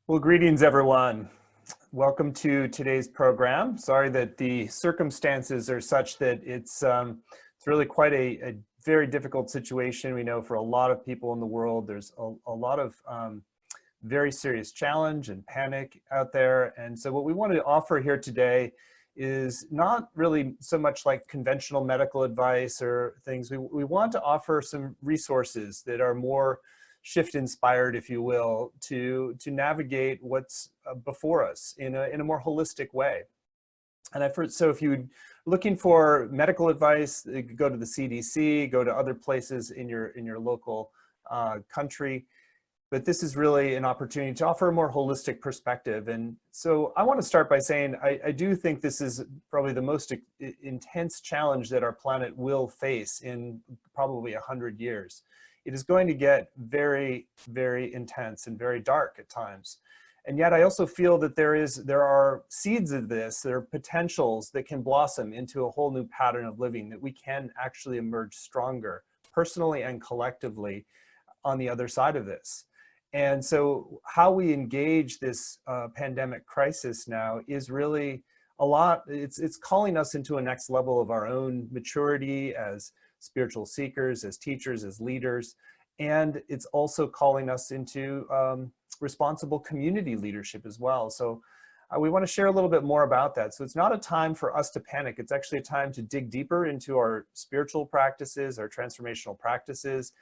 Well, greetings, everyone. Welcome to today's program. Sorry that the circumstances are such that it's really quite a very difficult situation. We know for a lot of people in the world, there's a lot of very serious challenge and panic out there. And so what we want to offer here today is not really so much like conventional medical advice or things. We want to offer some resources that are more shift inspired, if you will, to navigate what's before us in a more holistic way. And so if you're looking for medical advice, you could go to the CDC, go to other places in your local country. But this is really an opportunity to offer a more holistic perspective. And so I want to start by saying I do think this is probably the most intense challenge that our planet will face in probably 100 years. It is going to get very, very intense and very dark at times. And yet I also feel that there are seeds of this, there are potentials that can blossom into a whole new pattern of living, that we can actually emerge stronger, personally and collectively, on the other side of this. And so how we engage this pandemic crisis now is really a lot, it's calling us into a next level of our own maturity as spiritual seekers, as teachers, as leaders. And it's also calling us into responsible community leadership as well. So we want to share a little bit more about that. So it's not a time for us to panic. It's actually a time to dig deeper into our spiritual practices, our transformational practices.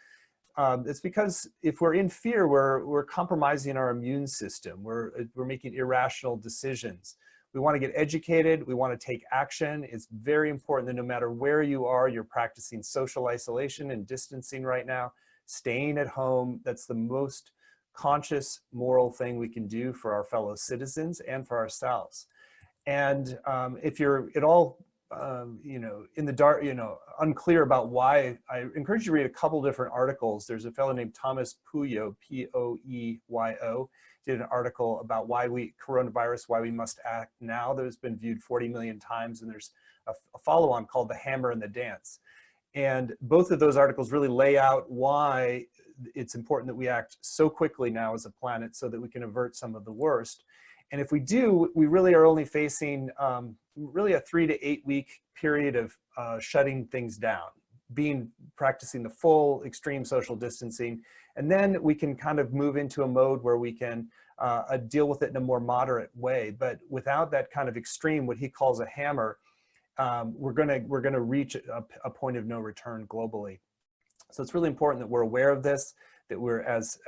It's because if we're in fear, we're compromising our immune system. We're making irrational decisions. We want to get educated. We want to take action. It's very important that no matter where you are, you're practicing social isolation and distancing right now, staying at home. That's the most conscious moral thing we can do for our fellow citizens and for ourselves. And if you're at all in the dark, unclear about why, I encourage you to read a couple different articles. There's a fellow named Thomas Puyo, P-O-E-Y-O, did an article about coronavirus, why we must act now, that has been viewed 40 million times. And there's a follow-on called The Hammer and the Dance. And both of those articles really lay out why it's important that we act so quickly now as a planet so that we can avert some of the worst. And if we do, we really are only facing really a 3 to 8 week period of shutting things down, practicing the full extreme social distancing. And then we can kind of move into a mode where we can deal with it in a more moderate way. But without that kind of extreme, what he calls a hammer, we're gonna reach a point of no return globally. So it's really important that we're aware of this, that we're as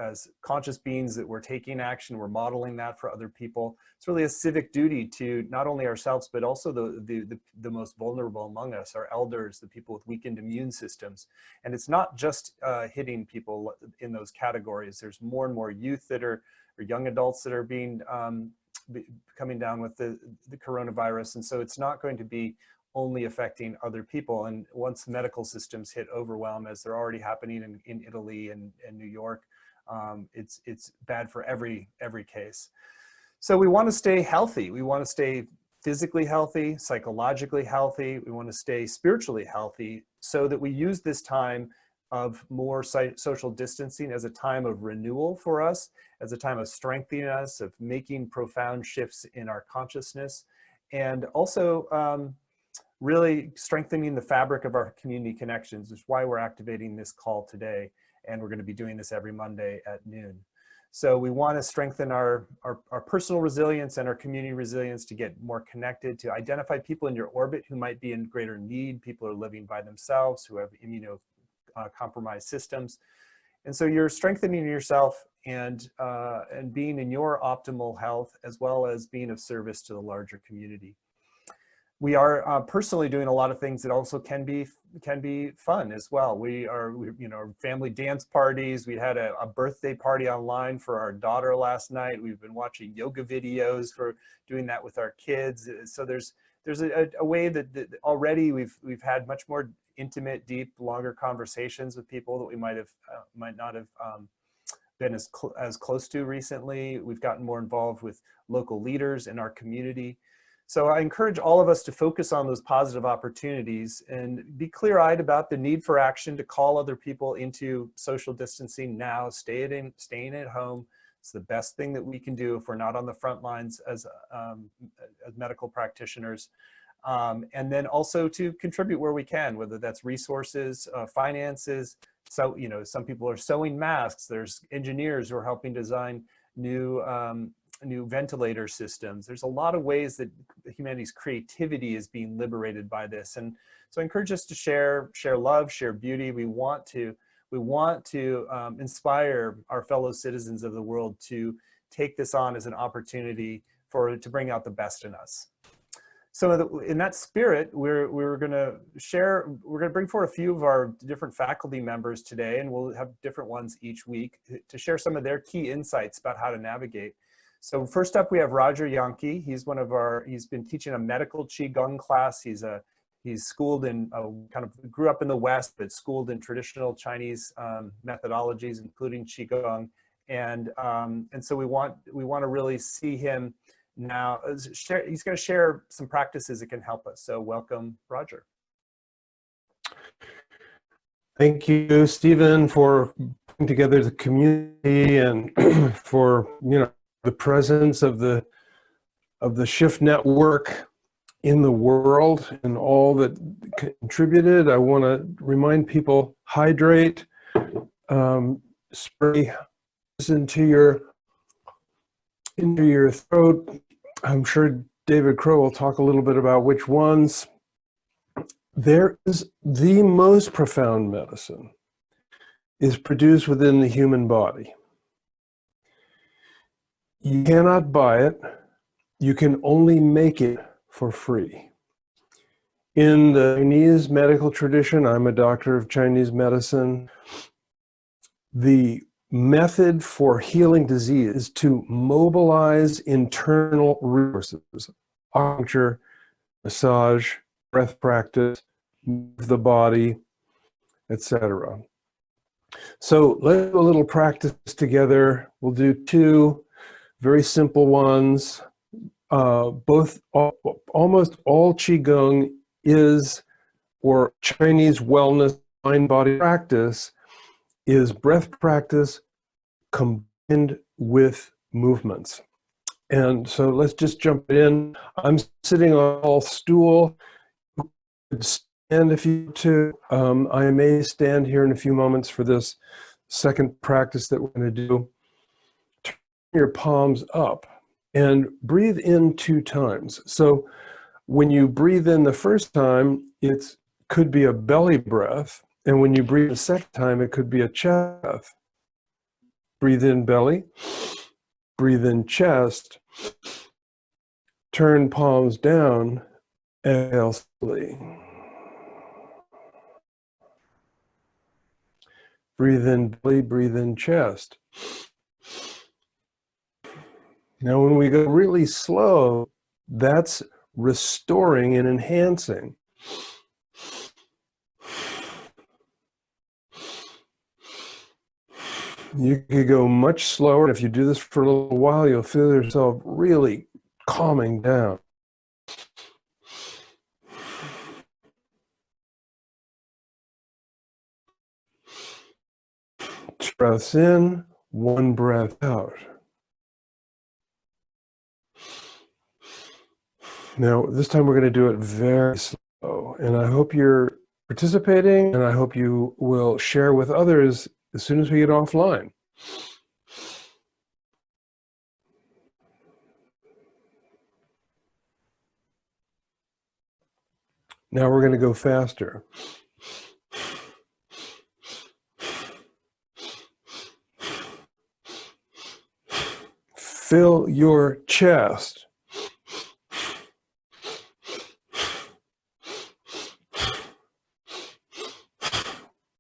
conscious beings, that we're taking action, we're modeling that for other people. It's really a civic duty to not only ourselves, but also the most vulnerable among us, our elders, the people with weakened immune systems. And it's not just hitting people in those categories. There's more and more youth or young adults that are being coming down with the coronavirus. And so it's not going to be only affecting other people. And once medical systems hit overwhelm, as they're already happening in Italy and New York, it's bad for every case. So we want to stay healthy. We want to stay physically healthy, psychologically healthy. We want to stay spiritually healthy so that we use this time of more social distancing as a time of renewal for us, as a time of strengthening us, of making profound shifts in our consciousness, and also really strengthening the fabric of our community connections, which is why we're activating this call today. And we're going to be doing this every Monday at noon. So we want to strengthen our personal resilience and our community resilience to get more connected, to identify people in your orbit who might be in greater need, people who are living by themselves, who have immunocompromised systems. And so you're strengthening yourself and being in your optimal health, as well as being of service to the larger community. We are personally doing a lot of things that also can be fun as well. We family dance parties. We had a birthday party online for our daughter last night. We've been watching yoga videos for doing that with our kids. So there's a way that already we've had much more intimate, deep, longer conversations with people that we might not have been as close to recently. We've gotten more involved with local leaders in our community. So I encourage all of us to focus on those positive opportunities and be clear-eyed about the need for action to call other people into social distancing now, staying at home, It's the best thing that we can do if we're not on the front lines as medical practitioners. And then also to contribute where we can, whether that's resources, finances. So, you know, some people are sewing masks. There's engineers who are helping design new ventilator systems. There's a lot of ways that humanity's creativity is being liberated by this. And so I encourage us to share love, share beauty. We want to inspire our fellow citizens of the world to take this on as an opportunity to bring out the best in us. So in that spirit, we're going to bring forward a few of our different faculty members today, and we'll have different ones each week to share some of their key insights about how to navigate. So first up, we have Roger Yanke. He's been teaching a medical Qigong class. He's schooled in, grew up in the West, but schooled in traditional Chinese methodologies, including Qigong. And so we want to really see him now. He's going to share some practices that can help us. So welcome, Roger. Thank you, Stephen, for putting together the community and for, you know, the presence of the Shift Network in the world and all that contributed. I want to remind people, hydrate, spray into your throat. I'm sure David Crow will talk a little bit about which ones. There is the most profound medicine is produced within the human body. You cannot buy it. You can only make it for free. In the Chinese medical tradition, I'm a doctor of Chinese medicine, the method for healing disease is to mobilize internal resources, acupuncture, massage, breath practice, move the body, etc. So let's do a little practice together. We'll do two very simple ones. Almost all Qigong is, or Chinese wellness mind-body practice, is breath practice combined with movements. And so let's just jump in. I'm sitting on a stool. Stand if you want to. I may stand here in a few moments for this second practice that we're going to do. Turn your palms up and breathe in 2 times. So when you breathe in the first time, it could be a belly breath. And when you breathe the second time, it could be a chest breath. Breathe in belly, breathe in chest, turn palms down, exhale slowly. Breathe in belly, breathe in chest. Now, when we go really slow, that's restoring and enhancing. You could go much slower. If you do this for a little while, you'll feel yourself really calming down. 2 breaths in, 1 breath out. Now, this time we're going to do it very slow, and I hope you're participating, and I hope you will share with others as soon as we get offline. Now we're going to go faster. Fill your chest.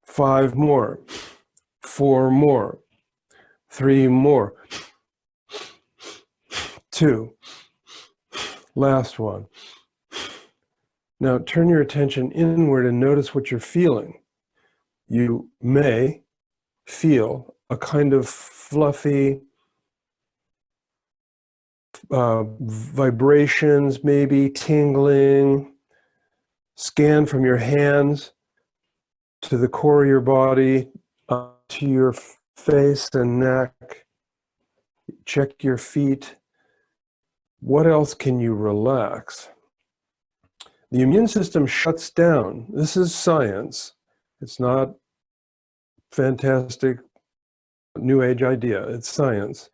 5 more, 4 more, 3 more, 2, last one. Now turn your attention inward and notice what you're feeling. You may feel a kind of fluffy vibrations, maybe tingling. Scan from your hands to the core of your body, to your face and neck. check your feet. What else can you relax? The immune system shuts down. This is science. It's not fantastic new age idea. It's science.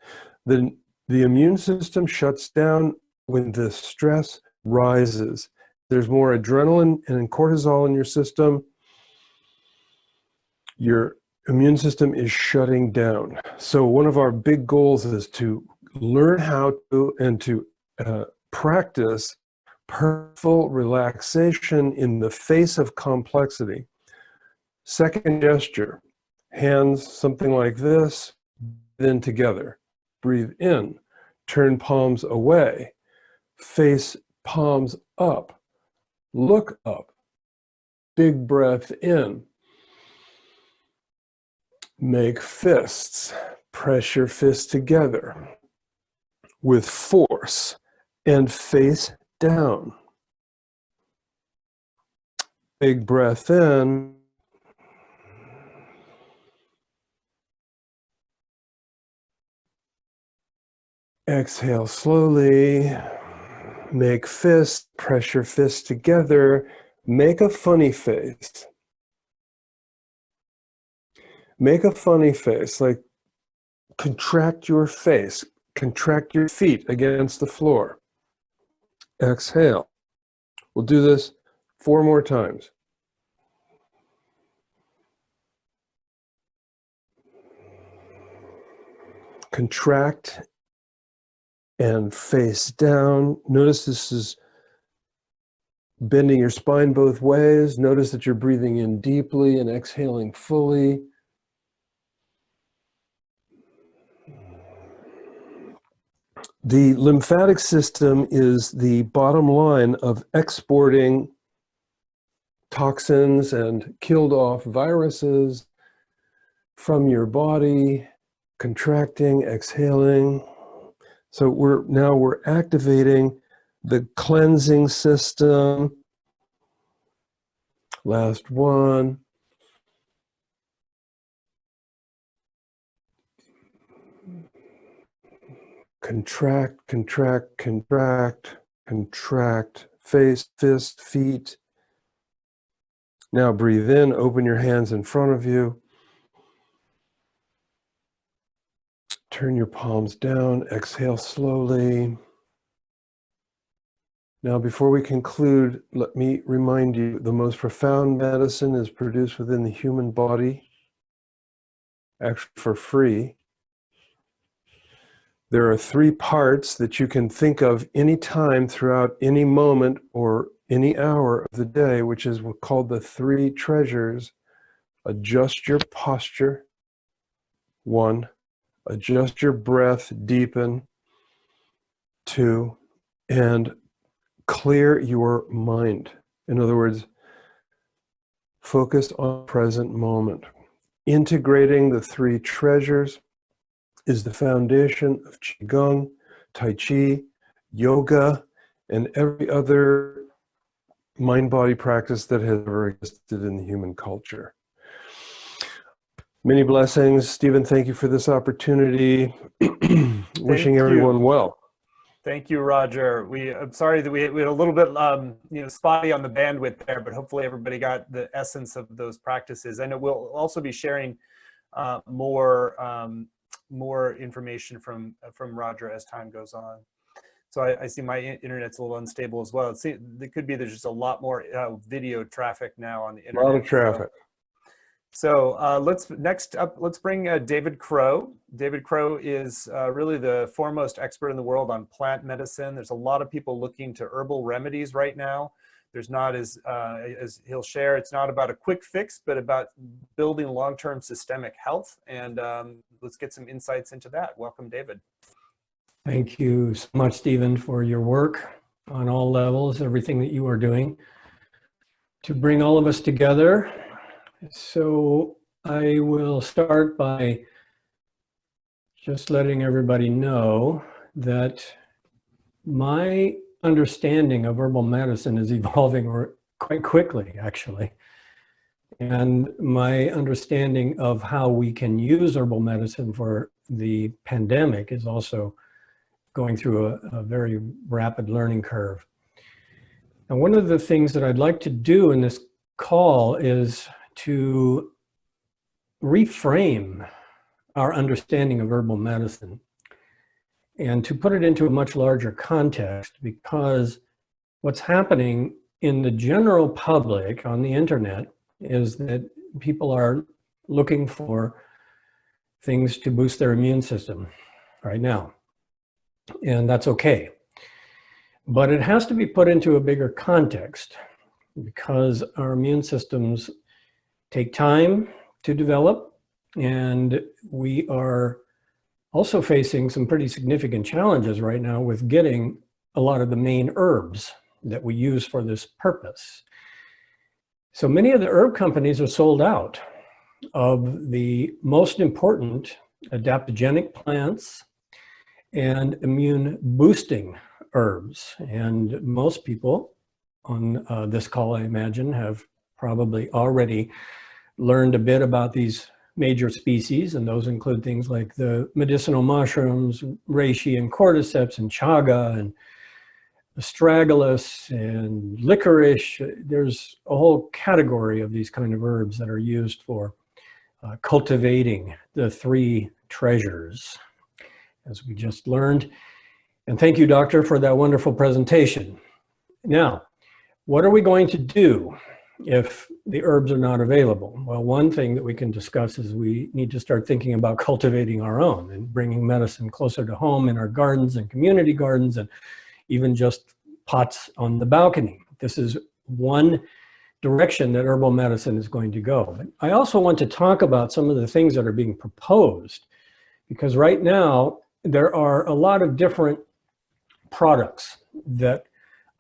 The immune system shuts down when the stress rises. There's more adrenaline and cortisol in your system. Your immune system is shutting down. So one of our big goals is to learn how to and to practice purposeful relaxation in the face of complexity. Second gesture, hands something like this, then together. Breathe in, turn palms away, face palms up, look up, big breath in. Make fists, press your fists together with force and face down. Big breath in. Exhale slowly. Make fists, press your fists together. Make a funny face. Make a funny face, like contract your face, contract your feet against the floor. Exhale. We'll do this 4 more times. Contract and face down. Notice this is bending your spine both ways. Notice that you're breathing in deeply and exhaling fully. The lymphatic system is the bottom line of exporting toxins and killed off viruses from your body, contracting, exhaling. So we're activating the cleansing system. Last one. Contract, contract, contract, contract, face, fist, feet. Now breathe in, open your hands in front of you. Turn your palms down, exhale slowly. Now, before we conclude, let me remind you, the most profound medicine is produced within the human body, actually for free. There are 3 parts that you can think of any time throughout any moment or any hour of the day, which is called the 3 treasures. Adjust your posture. 1. Adjust your breath, deepen. 2. And clear your mind. In other words, focus on the present moment. Integrating the 3 treasures is the foundation of Qigong, Tai Chi, yoga, and every other mind-body practice that has ever existed in the human culture. Many blessings. Stephen, thank you for this opportunity. Wishing everyone well. Thank you, Roger. I'm sorry that we had a little bit spotty on the bandwidth there, but hopefully everybody got the essence of those practices. I know we'll also be sharing more information from Roger as time goes on. So I see my internet's a little unstable as well. It could be there's just a lot more video traffic now on the internet. A lot of traffic. So let's bring David Crow. David Crow is really the foremost expert in the world on plant medicine. There's a lot of people looking to herbal remedies right now. There's not, as he'll share, it's not about a quick fix, but about building long-term systemic health. And let's get some insights into that. Welcome, David. Thank you so much, Stephen, for your work on all levels, everything that you are doing to bring all of us together. So I will start by just letting everybody know that my understanding of herbal medicine is evolving quite quickly, actually. And my understanding of how we can use herbal medicine for the pandemic is also going through a very rapid learning curve. And one of the things that I'd like to do in this call is to reframe our understanding of herbal medicine and to put it into a much larger context, because what's happening in the general public on the internet is that people are looking for things to boost their immune system right now. And that's okay. But it has to be put into a bigger context, because our immune systems take time to develop, and we are also facing some pretty significant challenges right now with getting a lot of the main herbs that we use for this purpose. So many of the herb companies are sold out of the most important adaptogenic plants and immune boosting herbs. And most people on this call, I imagine, have probably already learned a bit about these major species, and those include things like the medicinal mushrooms, reishi and cordyceps and chaga and astragalus and licorice. There's a whole category of these kind of herbs that are used for cultivating the three treasures, as we just learned. And thank you, Doctor, for that wonderful presentation. Now, what are we going to do if the herbs are not available? Well, one thing that we can discuss is we need to start thinking about cultivating our own and bringing medicine closer to home in our gardens and community gardens, and even just pots on the balcony. This is one direction that herbal medicine is going to go. But I also want to talk about some of the things that are being proposed, because right now there are a lot of different products that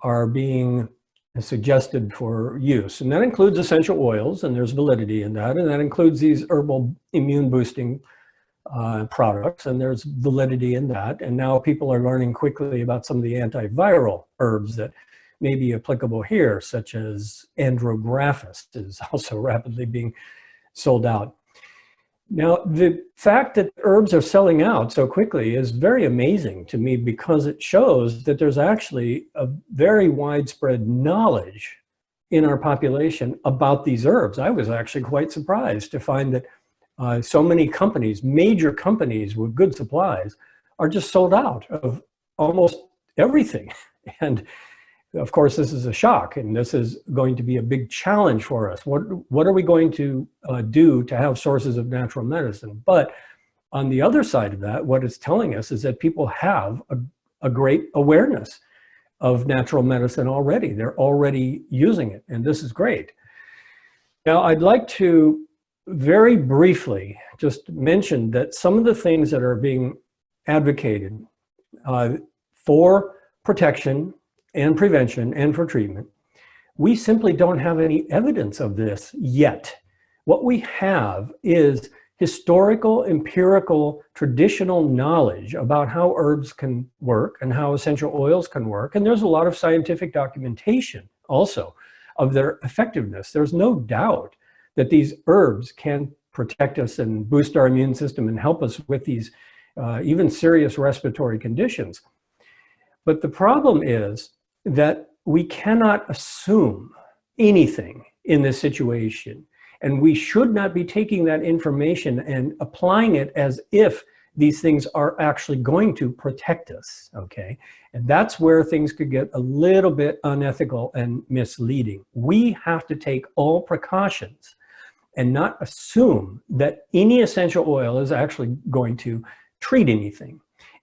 are being suggested for use. And that includes essential oils, and there's validity in that. And that includes these herbal immune boosting products, and there's validity in that. And now people are learning quickly about some of the antiviral herbs that may be applicable here, such as Andrographis is also rapidly being sold out. Now, the fact that herbs are selling out so quickly is very amazing to me, because it shows that there's actually a very widespread knowledge in our population about these herbs. I was actually quite surprised to find that so many companies, major companies with good supplies, are just sold out of almost everything. And of course, this is a shock, and this is going to be a big challenge for us. What are we going to do to have sources of natural medicine? But on the other side of that, what it's telling us is that people have a great awareness of natural medicine already. They're already using it, and this is great. Now, I'd like to very briefly just mention that some of the things that are being advocated for protection and prevention and for treatment, we simply don't have any evidence of this yet. What we have is historical, empirical, traditional knowledge about how herbs can work and how essential oils can work. And there's a lot of scientific documentation also of their effectiveness. There's no doubt that these herbs can protect us and boost our immune system and help us with these even serious respiratory conditions. But the problem is that we cannot assume anything in this situation. And we should not be taking that information and applying it as if these things are actually going to protect us, okay? And that's where things could get a little bit unethical and misleading. We have to take all precautions and not assume that any essential oil is actually going to treat anything.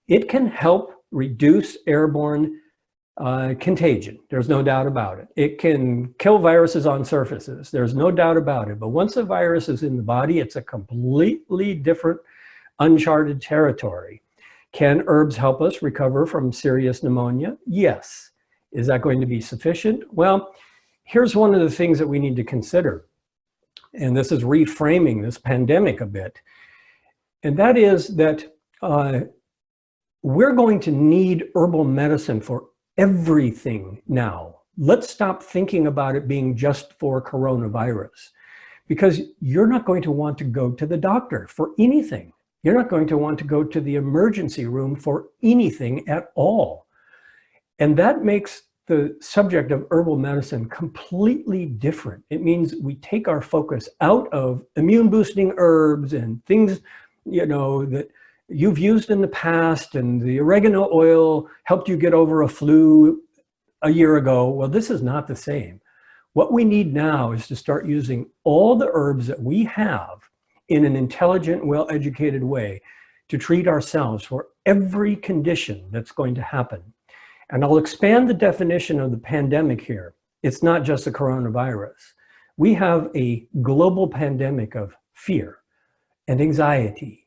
It can help reduce airborne contagion. There's no doubt about it. It can kill viruses on surfaces. There's no doubt about it. But once a virus is in the body, it's a completely different, uncharted territory. Can herbs help us recover from serious pneumonia? Yes. Is that going to be sufficient? Well, here's one of the things that we need to consider. And this is reframing this pandemic a bit. And that is that we're going to need herbal medicine for everything now. Let's stop thinking about it being just for coronavirus, because you're not going to want to go to the doctor for anything You're not going to want to go to the emergency room for anything at all. And that makes the subject of herbal medicine completely different. It means we take our focus out of immune boosting herbs and things, you know, that you've used in the past, and the oregano oil helped you get over a flu a year ago. Well, this is not the same. What we need now is to start using all the herbs that we have in an intelligent, well-educated way to treat ourselves for every condition that's going to happen. And I'll expand the definition of the pandemic here. It's not just the coronavirus. We have a global pandemic of fear and anxiety.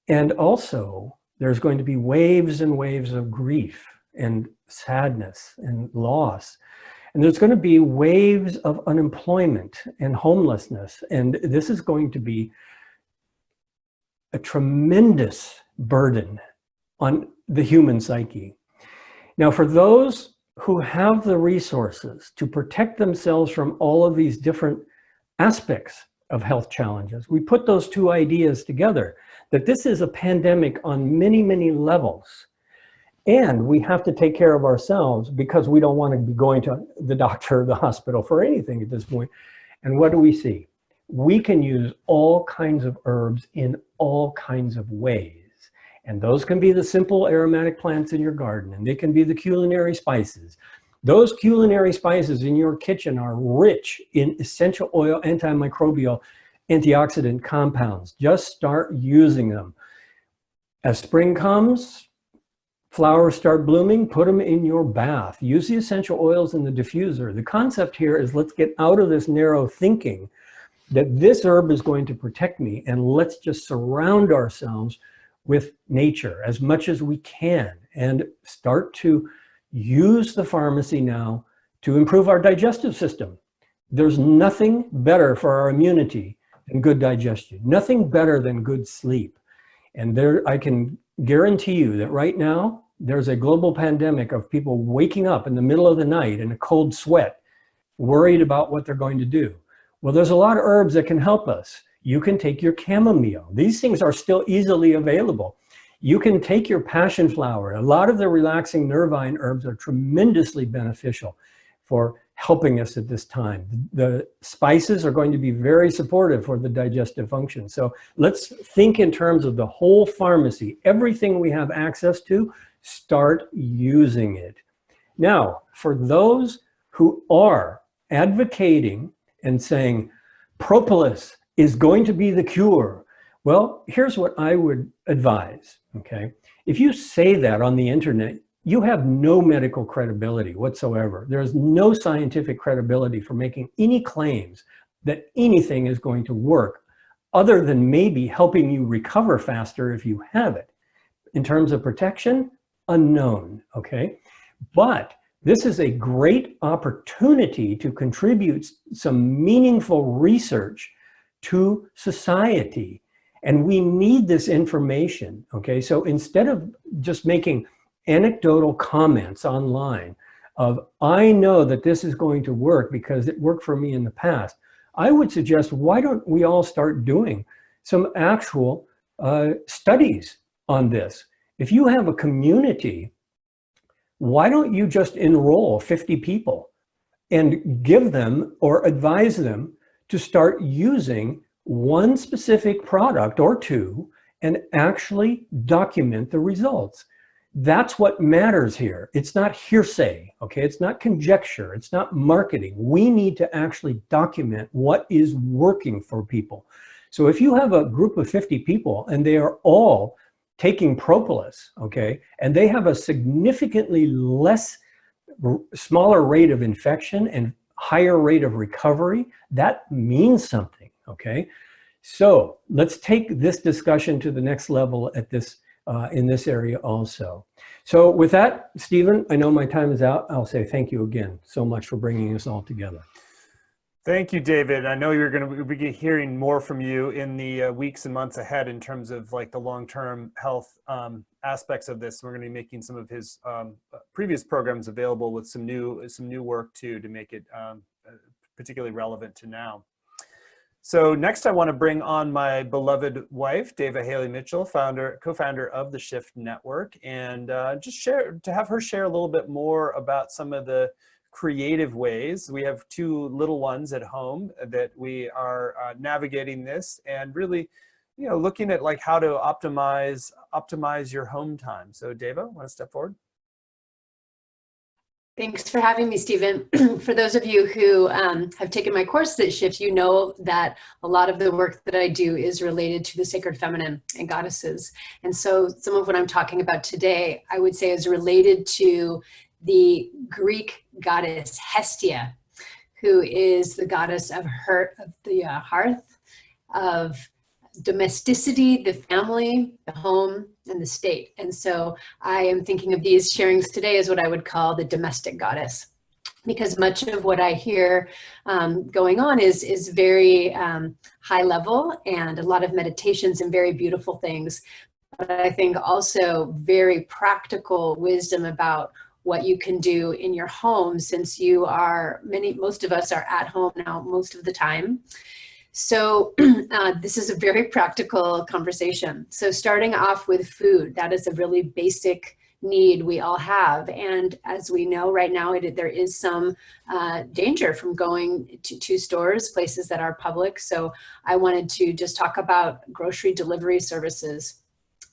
And also, there's going to be waves and waves of grief and sadness and loss. And there's going to be waves of unemployment and homelessness. And this is going to be a tremendous burden on the human psyche. Now, for those who have the resources to protect themselves from all of these different aspects of health challenges, we put those two ideas together, that this is a pandemic on many, many levels. And we have to take care of ourselves because we don't want to be going to the doctor or the hospital for anything at this point. And what do we see? We can use all kinds of herbs in all kinds of ways. And those can be the simple aromatic plants in your garden, and they can be the culinary spices. Those culinary spices in your kitchen are rich in essential oil, antimicrobial, antioxidant compounds. Just start using them. As spring comes, flowers start blooming, put them in your bath. Use the essential oils in the diffuser. The concept here is, let's get out of this narrow thinking that this herb is going to protect me, and let's just surround ourselves with nature as much as we can and start to use the pharmacy now to improve our digestive system. There's nothing better for our immunity than good digestion, nothing better than good sleep. And there, I can guarantee you that right now, there's a global pandemic of people waking up in the middle of the night in a cold sweat, worried about what they're going to do. Well, there's a lot of herbs that can help us. You can take your chamomile. These things are still easily available. You can take your passion flower. A lot of the relaxing nervine herbs are tremendously beneficial for helping us at this time. The spices are going to be very supportive for the digestive function. So let's think in terms of the whole pharmacy. Everything we have access to, start using it. Now, for those who are advocating and saying propolis is going to be the cure, well, here's what I would advise, okay? If you say that on the internet, you have no medical credibility whatsoever. There's no scientific credibility for making any claims that anything is going to work other than maybe helping you recover faster if you have it. In terms of protection, unknown, okay? But this is a great opportunity to contribute some meaningful research to society. And we need this information, okay? So instead of just making anecdotal comments online of, I know that this is going to work because it worked for me in the past, I would suggest, why don't we all start doing some actual studies on this? If you have a community, why don't you just enroll 50 people and give them or advise them to start using one specific product or two and actually document the results? That's what matters here. It's not hearsay, okay? It's not conjecture. It's not marketing. We need to actually document what is working for people. So if you have a group of 50 people and they are all taking propolis, okay, and they have a significantly smaller rate of infection and higher rate of recovery, that means something, okay? So let's take this discussion to the next level at this in this area also. So with that, Stephen, I know my time is out. I'll say thank you again so much for bringing us all together. Thank you, David. I know you're going to be hearing more from you in the weeks and months ahead in terms of like the long-term health aspects of this. We're going to be making some of his previous programs available with some new work too, to make it particularly relevant to now. So next I want to bring on my beloved wife, Dava Haley Mitchell, co-founder of the Shift Network, and just have her share a little bit more about some of the creative ways. We have two little ones at home that we are navigating this and really, looking at like how to optimize your home time. So Dava, want to step forward? Thanks for having me, Stephen. For those of you who have taken my course at Shift, you know that a lot of the work that I do is related to the sacred feminine and goddesses. And so some of what I'm talking about today, I would say is related to the Greek goddess Hestia, who is the goddess of the hearth, of domesticity, the family, the home, and the state. And so I am thinking of these sharings today as what I would call the domestic goddess, because much of what I hear going on is very high level, and a lot of meditations and very beautiful things. But I think also very practical wisdom about what you can do in your home, since most of us are at home now most of the time. So this is a very practical conversation. So starting off with food, that is a really basic need we all have. And as we know right now, there is some danger from going to stores, places that are public. So I wanted to just talk about grocery delivery services.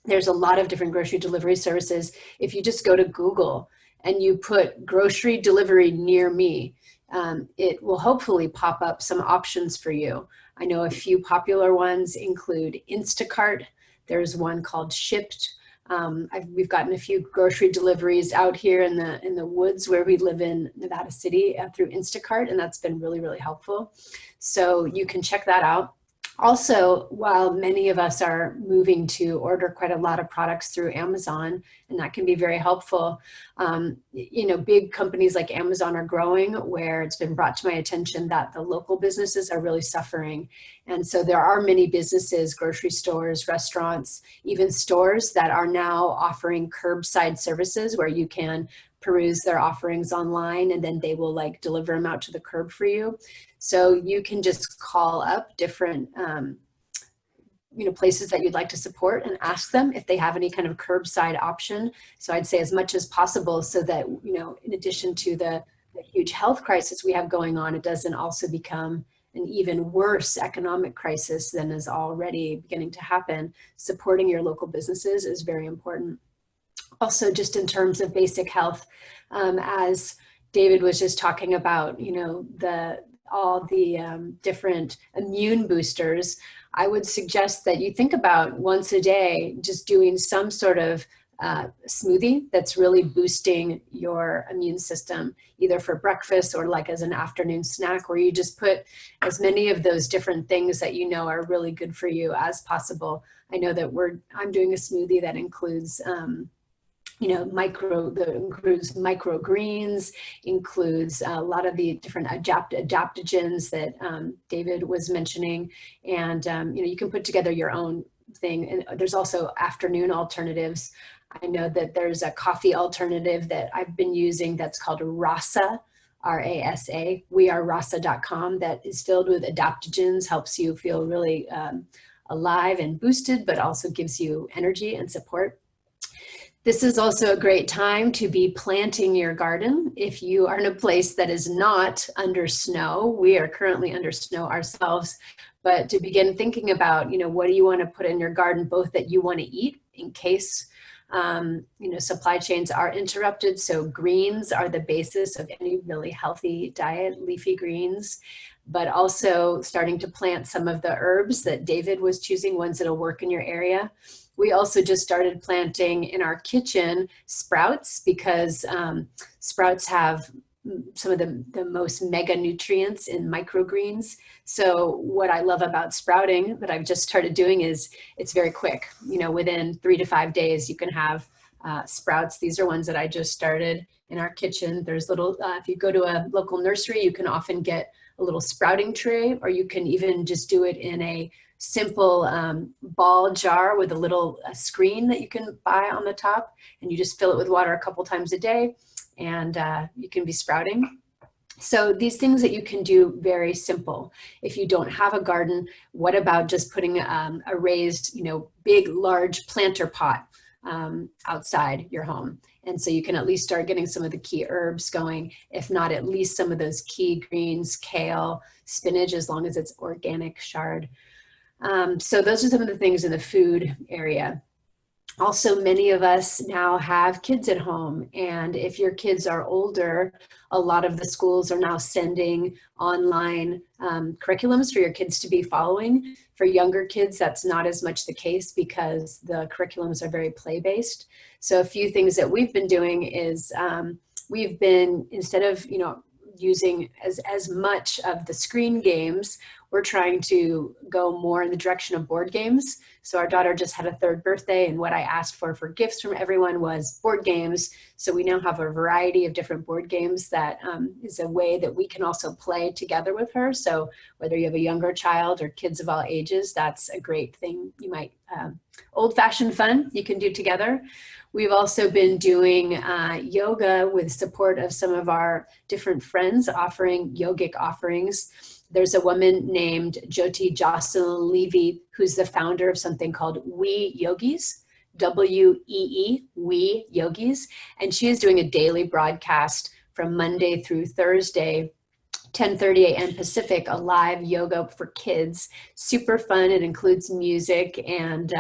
There's a lot of different grocery delivery services. If you just go to Google and you put grocery delivery near me, it will hopefully pop up some options for you. I know a few popular ones include Instacart. There's one called Shipt. We've gotten a few grocery deliveries out here in the woods where we live in Nevada City through Instacart, and that's been really, really helpful. So you can check that out. Also, while many of us are moving to order quite a lot of products through Amazon, and that can be very helpful, big companies like Amazon are growing, where it's been brought to my attention that the local businesses are really suffering. And so there are many businesses, grocery stores, restaurants, even stores that are now offering curbside services where you can peruse their offerings online and then they will deliver them out to the curb for you. So you can just call up different places that you'd like to support and ask them if they have any kind of curbside option. So I'd say as much as possible, so that, in addition to the huge health crisis we have going on, it doesn't also become an even worse economic crisis than is already beginning to happen. Supporting your local businesses is very important. Also, just in terms of basic health, as David was just talking about, all the different immune boosters, I would suggest that you think about once a day just doing some sort of smoothie that's really boosting your immune system, either for breakfast or as an afternoon snack, where you just put as many of those different things that are really good for you as possible. I know that I'm doing a smoothie that includes includes microgreens, includes a lot of the different adaptogens that David was mentioning. And, you can put together your own thing. And there's also afternoon alternatives. I know that there's a coffee alternative that I've been using that's called Rasa, R-A-S-A, wearerasa.com, that is filled with adaptogens, helps you feel really alive and boosted, but also gives you energy and support. This is also a great time to be planting your garden. If you are in a place that is not under snow, we are currently under snow ourselves, but to begin thinking about, what do you want to put in your garden, both that you want to eat in case, supply chains are interrupted. So greens are the basis of any really healthy diet, leafy greens, but also starting to plant some of the herbs that David was choosing, ones that'll work in your area. We also just started planting in our kitchen sprouts, because sprouts have some of the most mega nutrients in microgreens. So what I love about sprouting that I've just started doing is it's very quick. Within 3 to 5 days, you can have sprouts. These are ones that I just started in our kitchen. There's little, if you go to a local nursery, you can often get a little sprouting tray, or you can even just do it in a simple ball jar with a little screen that you can buy on the top, and you just fill it with water a couple times a day, and you can be sprouting. So these things that you can do very simple. If you don't have a garden, what about just putting a raised, big, large planter pot outside your home? And so you can at least start getting some of the key herbs going, if not at least some of those key greens, kale, spinach, as long as it's organic chard. So those are some of the things in the food area. Also, many of us now have kids at home, and if your kids are older, a lot of the schools are now sending online curriculums for your kids to be following. For younger kids, that's not as much the case because the curriculums are very play-based. So a few things that we've been doing is we've been, instead of using as much of the screen games, we're trying to go more in the direction of board games. So our daughter just had a 3rd birthday, and what I asked for gifts from everyone was board games. So we now have a variety of different board games that is a way that we can also play together with her. So whether you have a younger child or kids of all ages, that's a great thing. You might, old-fashioned fun you can do together. We've also been doing yoga with support of some of our different friends offering yogic offerings. There's a woman named Jyoti Jocelyn Levy, who's the founder of something called We Yogis, WEE, We Yogis. And she is doing a daily broadcast from Monday through Thursday, 10:30 a.m. Pacific, a live yoga for kids. Super fun. It includes music, and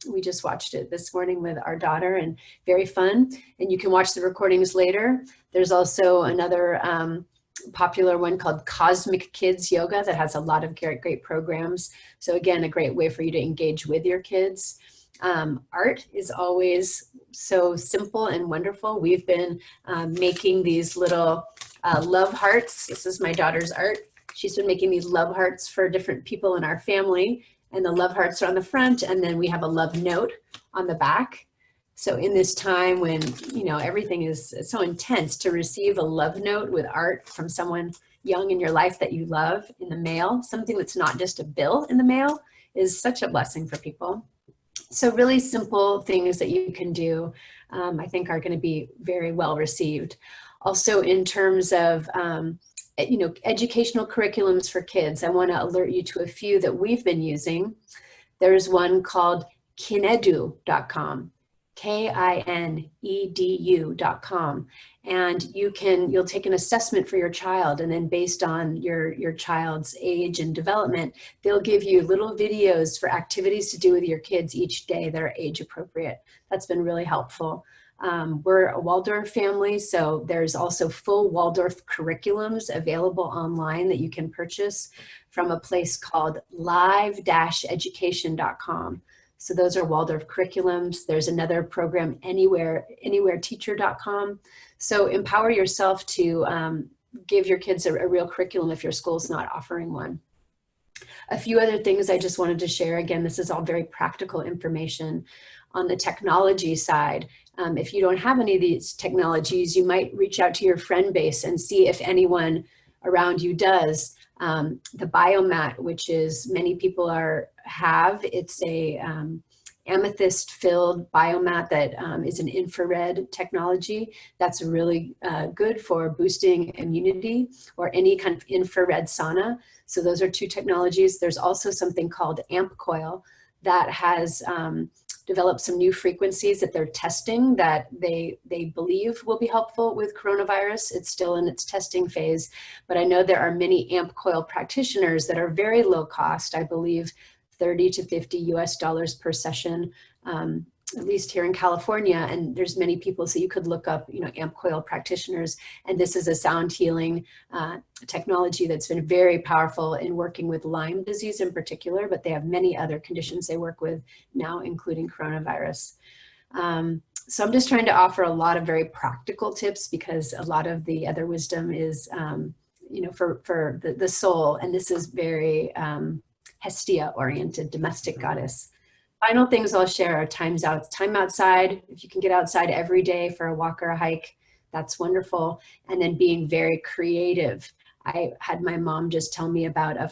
we just watched it this morning with our daughter, and very fun. And you can watch the recordings later. There's also another popular one called Cosmic Kids Yoga that has a lot of great programs. So again, a great way for you to engage with your kids. Art is always so simple and wonderful. We've been making these little love hearts. This is my daughter's art. She's been making these love hearts for different people in our family, and the love hearts are on the front, and then we have a love note on the back. So in this time when, everything is so intense, to receive a love note with art from someone young in your life that you love in the mail, something that's not just a bill in the mail, is such a blessing for people. So really simple things that you can do, I think are going to be very well received. Also, in terms of, educational curriculums for kids, I want to alert you to a few that we've been using. There's one called kinedu.com, KINEDU.com. And you'll take an assessment for your child, and then based on your child's age and development, they'll give you little videos for activities to do with your kids each day that are age appropriate. That's been really helpful. We're a Waldorf family, so there's also full Waldorf curriculums available online that you can purchase from a place called live-education.com. So those are Waldorf curriculums. There's another program, anywhereteacher.com. So empower yourself to give your kids a real curriculum if your school's not offering one. A few other things I just wanted to share. Again, this is all very practical information. On the technology side, if you don't have any of these technologies, you might reach out to your friend base and see if anyone around you does. The Biomat, which is many people have, it's a amethyst filled biomat that is an infrared technology that's really good for boosting immunity, or any kind of infrared sauna. So those are two technologies. There's also something called AmpCoil that has developed some new frequencies that they're testing that they believe will be helpful with coronavirus. It's still in its testing phase, but I know there are many AmpCoil practitioners that are very low cost. I believe $30 to $50 US per session, at least here in California. And there's many people, so you could look up, AmpCoil practitioners. And this is a sound healing technology that's been very powerful in working with Lyme disease in particular, but they have many other conditions they work with now, including coronavirus. So I'm just trying to offer a lot of very practical tips, because a lot of the other wisdom is, for the soul. And this is very Hestia oriented, domestic goddess. Final things I'll share are time outside. If you can get outside every day for a walk or a hike, that's wonderful. And then being very creative. I had my mom just tell me about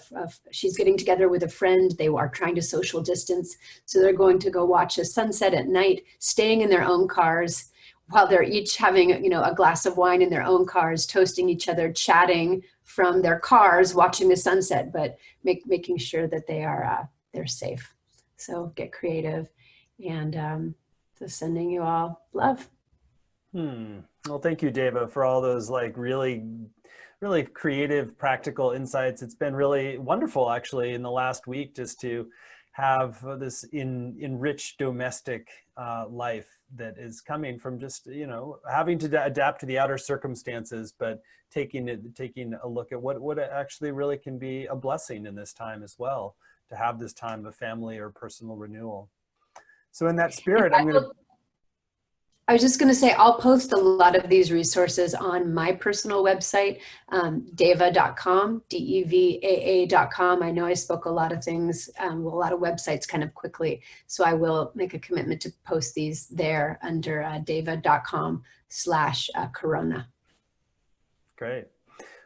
she's getting together with a friend. They are trying to social distance. So they're going to go watch a sunset at night, staying in their own cars. while they're each having, a glass of wine in their own cars, toasting each other, chatting from their cars, watching the sunset, but making sure that they're safe. So get creative, and just sending you all love. Well, thank you, Deva, for all those like really, really creative, practical insights. It's been really wonderful, actually, in the last week, just to have this enriched domestic life that is coming from just, having to adapt to the outer circumstances, but taking a look at what actually really can be a blessing in this time as well, to have this time of family or personal renewal. So in that spirit, I was just going to say, I'll post a lot of these resources on my personal website, deva.com, DEVAA.com. I know I spoke a lot of things, a lot of websites kind of quickly. So I will make a commitment to post these there under deva.com/corona. Great.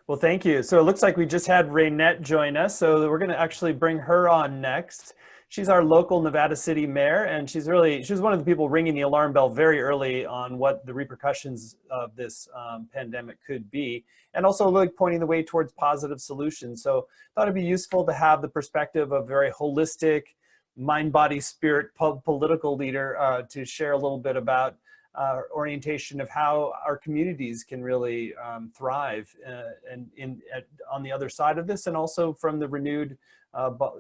Well, thank you. So it looks like we just had Raynette join us. So we're going to actually bring her on next. She's our local Nevada City mayor, and she was one of the people ringing the alarm bell very early on what the repercussions of this pandemic could be, and also like pointing the way towards positive solutions. So I thought it'd be useful to have the perspective of a very holistic, mind, body, spirit political leader to share a little bit about orientation of how our communities can really thrive on the other side of this, and also from the renewed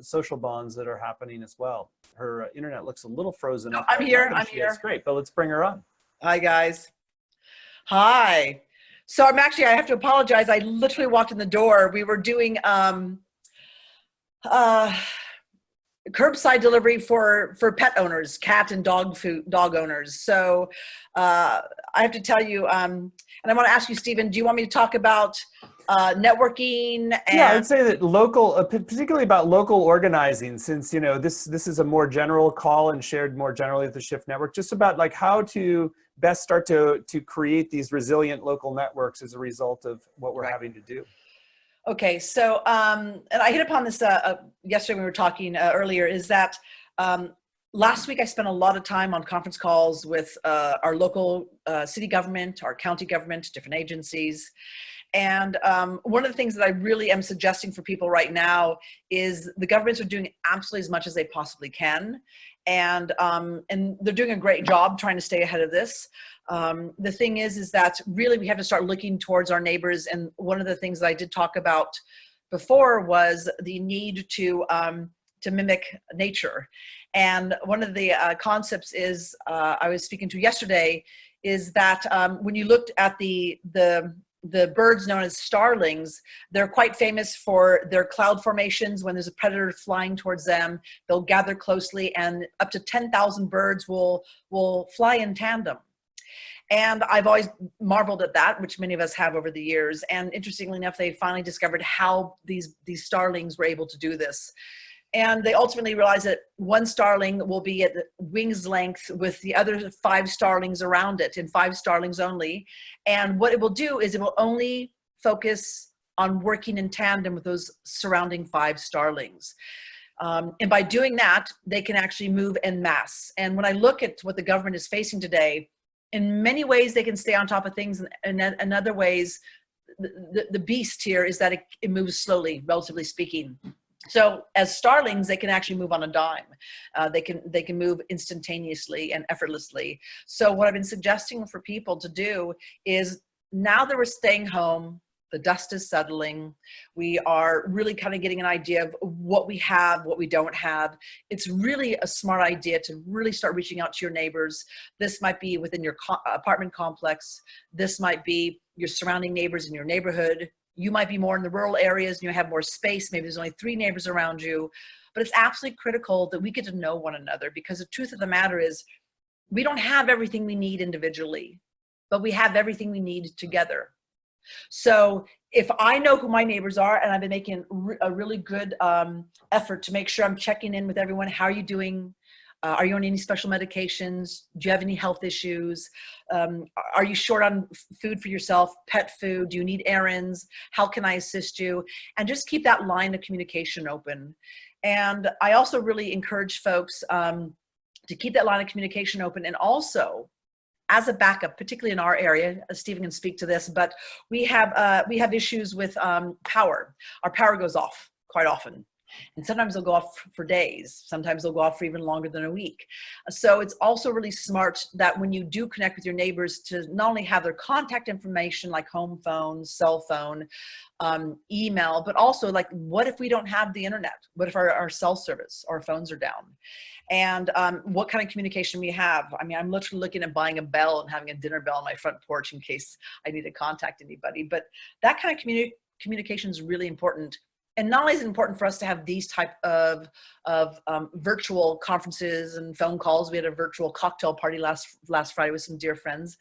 social bonds that are happening as well. Her internet looks a little frozen up. I'm here. That's great, but let's bring her on. Hi, guys. Hi. So I have to apologize. I literally walked in the door. We were doing curbside delivery for pet owners, cat and dog owners. So I have to tell you, and I want to ask you, Stephen, do you want me to talk about networking? Yeah, I'd say that particularly about local organizing, since this is a more general call and shared more generally with the Shift Network, just about like how to best start to create these resilient local networks as a result of what we're having to do. Okay, so and I hit upon this yesterday when we were talking earlier, is that last week I spent a lot of time on conference calls with our local city government, our county government, different agencies. And one of the things that I really am suggesting for people right now is the governments are doing absolutely as much as they possibly can. And they're doing a great job trying to stay ahead of this. The thing is that really we have to start looking towards our neighbors. And one of the things that I did talk about before was the need to mimic nature. And one of the concepts is I was speaking to yesterday is that when you looked at the birds known as starlings, they're quite famous for their cloud formations. When there's a predator flying towards them, they'll gather closely, and up to 10,000 birds will fly in tandem. And I've always marveled at that, which many of us have over the years. And interestingly enough, they finally discovered how these starlings were able to do this. And they ultimately realized that one starling will be at wing's length with the other 5 starlings around it, and 5 starlings only. And what it will do is it will only focus on working in tandem with those surrounding 5 starlings. And by doing that, they can actually move en masse. And when I look at what the government is facing today, in many ways they can stay on top of things, and in other ways, the beast here is that it moves slowly, relatively speaking. So as starlings, they can actually move on a dime. They can move instantaneously and effortlessly. So what I've been suggesting for people to do is, now that we're staying home, the dust is settling, we are really kind of getting an idea of what we have, what we don't have. It's really a smart idea to really start reaching out to your neighbors. This might be within your apartment complex. This might be your surrounding neighbors in your neighborhood. You might be more in the rural areas and you have more space. Maybe there's only 3 neighbors around you, but it's absolutely critical that we get to know one another, because the truth of the matter is we don't have everything we need individually, but we have everything we need together. So if I know who my neighbors are, and I've been making a really good effort to make sure I'm checking in with everyone. How are you doing? Are you on any special medications? Do you have any health issues? Are you short on food for yourself, pet food? Do you need errands? How can I assist you? And just keep that line of communication open. And I also really encourage folks to keep that line of communication open, and also as a backup, particularly in our area, Stephen can speak to this, but we have issues with power. Our power goes off quite often. And sometimes they'll go off for days. Sometimes they'll go off for even longer than a week. So it's also really smart that when you do connect with your neighbors to not only have their contact information like home phone, cell phone, email, but also like, what if we don't have the internet? What if our cell service, our phones are down? And what kind of communication we have. I mean, I'm literally looking at buying a bell and having a dinner bell on my front porch in case I need to contact anybody. But that kind of communication is really important. And not only is it important for us to have these type of virtual conferences and phone calls. We had a virtual cocktail party last Friday with some dear friends.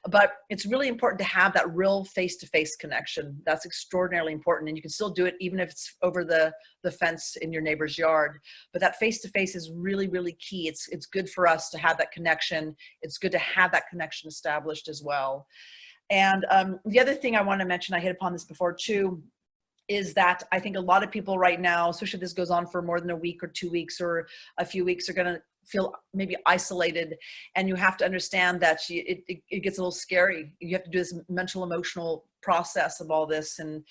But it's really important to have that real face-to-face connection. That's extraordinarily important. And you can still do it even if it's over the fence in your neighbor's yard. But that face-to-face is really, really key. It's good for us to have that connection. It's good to have that connection established as well. And the other thing I want to mention, I hit upon this before too, is that I think a lot of people right now, especially if this goes on for more than a week or 2 weeks or a few weeks, are going to feel maybe isolated. And you have to understand that it gets a little scary. You have to do this mental, emotional process of all this and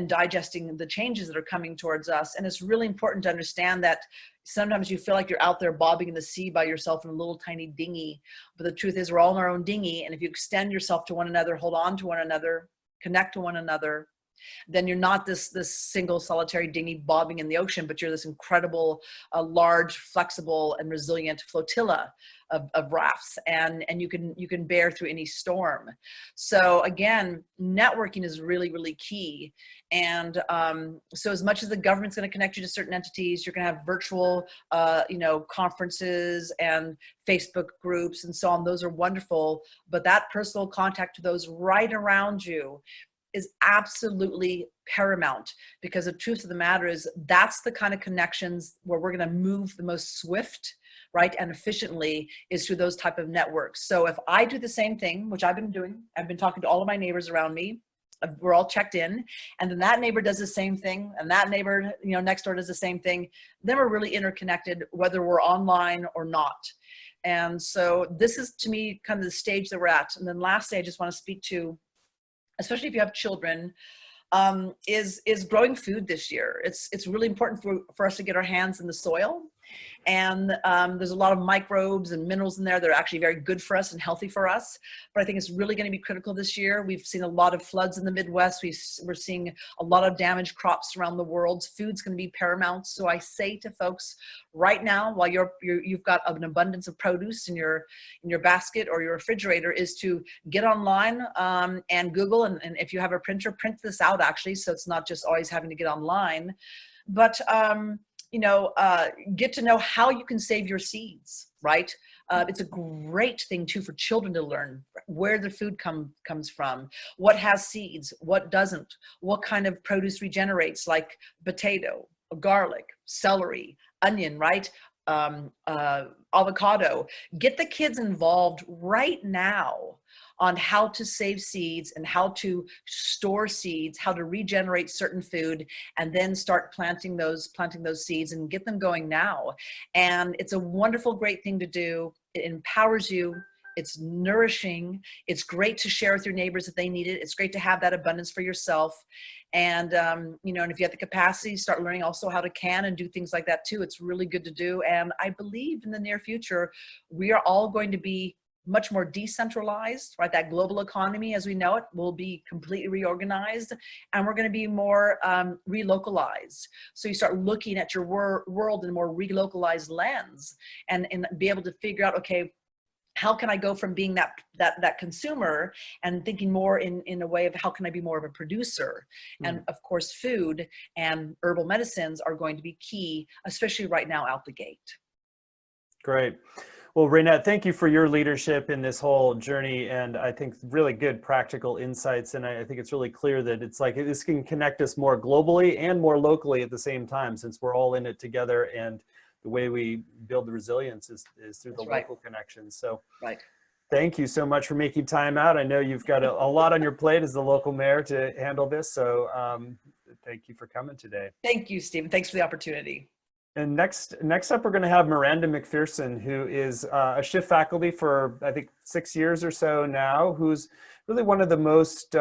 digesting the changes that are coming towards us. And it's really important to understand that sometimes you feel like you're out there bobbing in the sea by yourself in a little tiny dinghy. But the truth is we're all in our own dinghy. And if you extend yourself to one another, hold on to one another, connect to one another, then you're not this single solitary dinghy bobbing in the ocean, but you're this incredible, large, flexible, and resilient flotilla of rafts, and you can bear through any storm. So again, networking is really, really key. And so as much as the government's going to connect you to certain entities, you're going to have virtual, conferences and Facebook groups and so on. Those are wonderful, but that personal contact to those right around you is absolutely paramount, because the truth of the matter is that's the kind of connections where we're going to move the most swift, right, and efficiently, is through those type of networks. So if I do the same thing, which I've been doing, I've been talking to all of my neighbors around me, we're all checked in, and then that neighbor does the same thing, and that neighbor, next door does the same thing, then we're really interconnected, whether we're online or not. And so this is, to me, kind of the stage that we're at. And then lastly, I just want to speak to, especially if you have children, is growing food this year. It's really important for us to get our hands in the soil. And there's a lot of microbes and minerals in there that are actually very good for us and healthy for us. But I think it's really going to be critical this year. We've seen a lot of floods in the Midwest. We're seeing a lot of damaged crops around the world. Food's going to be paramount. So I say to folks right now, while you've got an abundance of produce in your basket or your refrigerator, is to get online and Google. And if you have a printer, print this out actually, so it's not just always having to get online. But get to know how you can save your seeds, right? It's a great thing too for children to learn where their food comes from, what has seeds, what doesn't, what kind of produce regenerates, like potato, garlic, celery, onion, right? Avocado. Get the kids involved right now on how to save seeds and how to store seeds, how to regenerate certain food, and then start planting those seeds and get them going now. And it's a wonderful, great thing to do. It empowers you. It's nourishing. It's great to share with your neighbors if they need it. It's great to have that abundance for yourself. And, and if you have the capacity, start learning also how to can and do things like that too. It's really good to do. And I believe in the near future, we are all going to be much more decentralized, right? That global economy as we know it will be completely reorganized, and we're going to be more relocalized. So you start looking at your world in a more relocalized lens and be able to figure out, okay, how can I go from being that consumer and thinking more in a way of how can I be more of a producer? And of course, food and herbal medicines are going to be key, especially right now out the gate. Great. Well, Raynette, thank you for your leadership in this whole journey, and I think really good practical insights. And I think it's really clear that it's like this can connect us more globally and more locally at the same time, since we're all in it together. And the way we build the resilience is through the local connections. So thank you so much for making time out. I know you've got a lot on your plate as the local mayor to handle this. So thank you for coming today. Thank you, Stephen. Thanks for the opportunity. And next up, we're going to have Miranda McPherson, who is a Shift faculty for, I think, 6 years or so now, who's really one of the most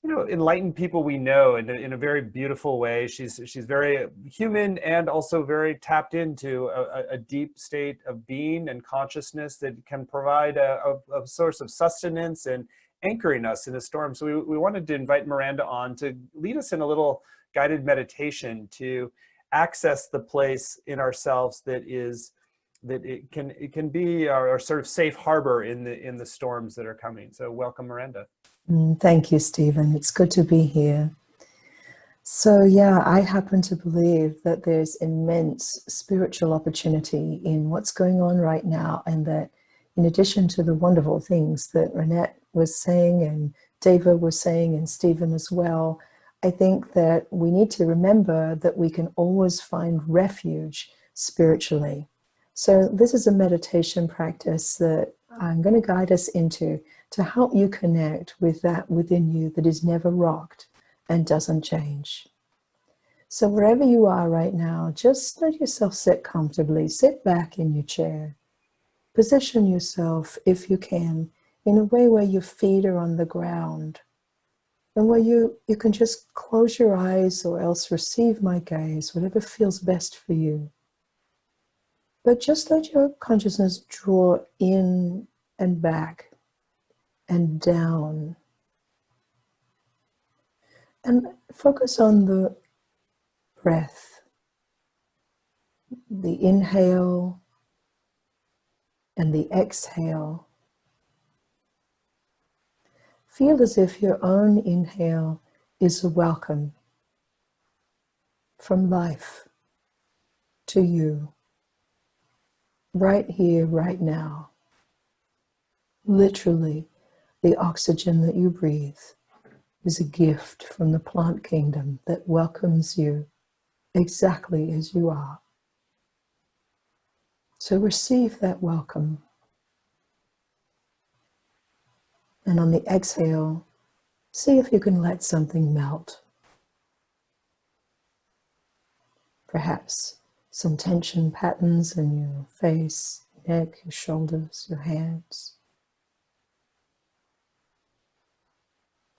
enlightened people we know in a very beautiful way. She's very human and also very tapped into a deep state of being and consciousness that can provide a source of sustenance and anchoring us in a storm. So we wanted to invite Miranda on to lead us in a little guided meditation to access the place in ourselves that it can be our sort of safe harbor in the storms that are coming. So welcome, Miranda. Thank you, Stephen. It's good to be here. So yeah, I happen to believe that there's immense spiritual opportunity in what's going on right now, and that in addition to the wonderful things that Renette was saying and David was saying and Stephen as well, I think that we need to remember that we can always find refuge spiritually. So this is a meditation practice that I'm going to guide us into to help you connect with that within you that is never rocked and doesn't change. So wherever you are right now, just let yourself sit comfortably. Sit back in your chair. Position yourself, if you can, in a way where your feet are on the ground, and where you can just close your eyes or else receive my gaze, whatever feels best for you. But just let your consciousness draw in and back and down. And focus on the breath, the inhale and the exhale. Feel as if your own inhale is a welcome from life to you, right here, right now. Literally, the oxygen that you breathe is a gift from the plant kingdom that welcomes you exactly as you are. So receive that welcome. And on the exhale, see if you can let something melt. Perhaps some tension patterns in your face, neck, your shoulders, your hands.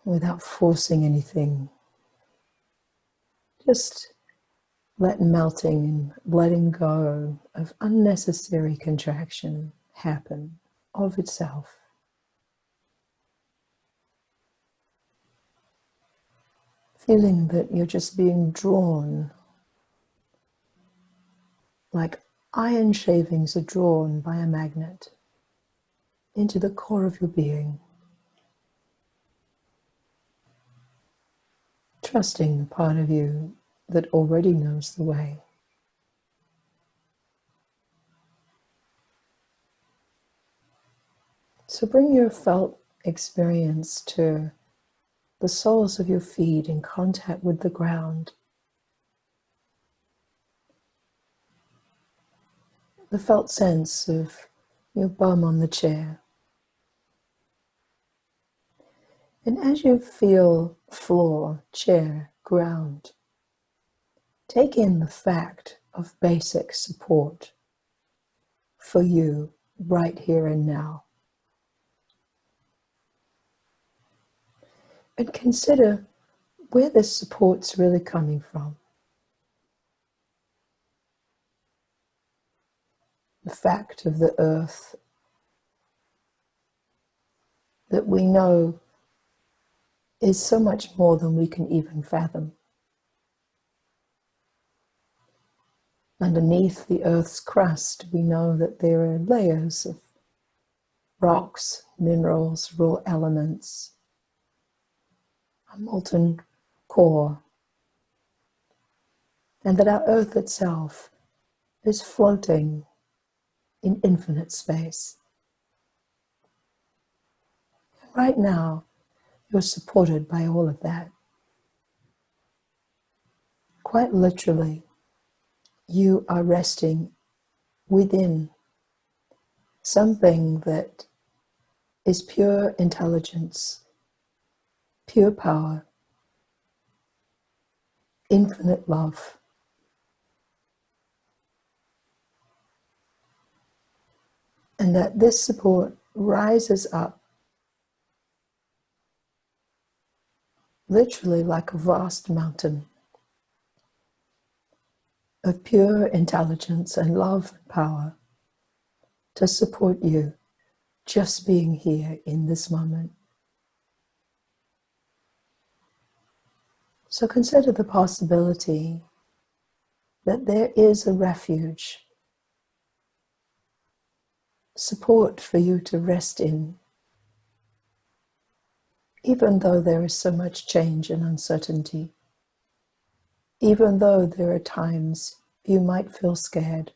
Without forcing anything. Just let melting and letting go of unnecessary contraction happen of itself. Feeling that you're just being drawn, like iron shavings are drawn by a magnet, into the core of your being. Trusting the part of you that already knows the way. So bring your felt experience to the soles of your feet in contact with the ground. The felt sense of your bum on the chair. And as you feel floor, chair, ground, take in the fact of basic support for you right here and now. And consider where this support's really coming from. The fact of the earth that we know is so much more than we can even fathom. Underneath the earth's crust, we know that there are layers of rocks, minerals, raw elements, a molten core, and that our earth itself is floating in infinite space. Right now, you're supported by all of that. Quite literally, you are resting within something that is pure intelligence, pure power, infinite love, And that this support rises up literally like a vast mountain of pure intelligence and love and power to support you just being here in this moment. So consider the possibility that there is a refuge, support for you to rest in, even though there is so much change and uncertainty, even though there are times you might feel scared.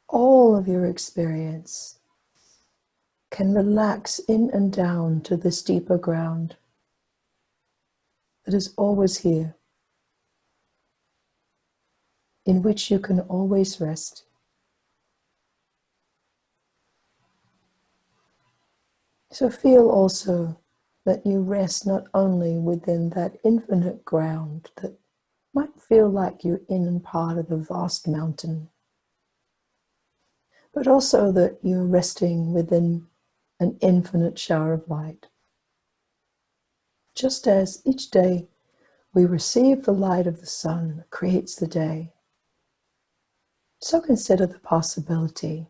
All of your experience can relax in and down to this deeper ground that is always here, in which you can always rest. So feel also that you rest not only within that infinite ground that might feel like you're in and part of a vast mountain, but also that you're resting within an infinite shower of light. Just as each day we receive the light of the sun that creates the day, so consider the possibility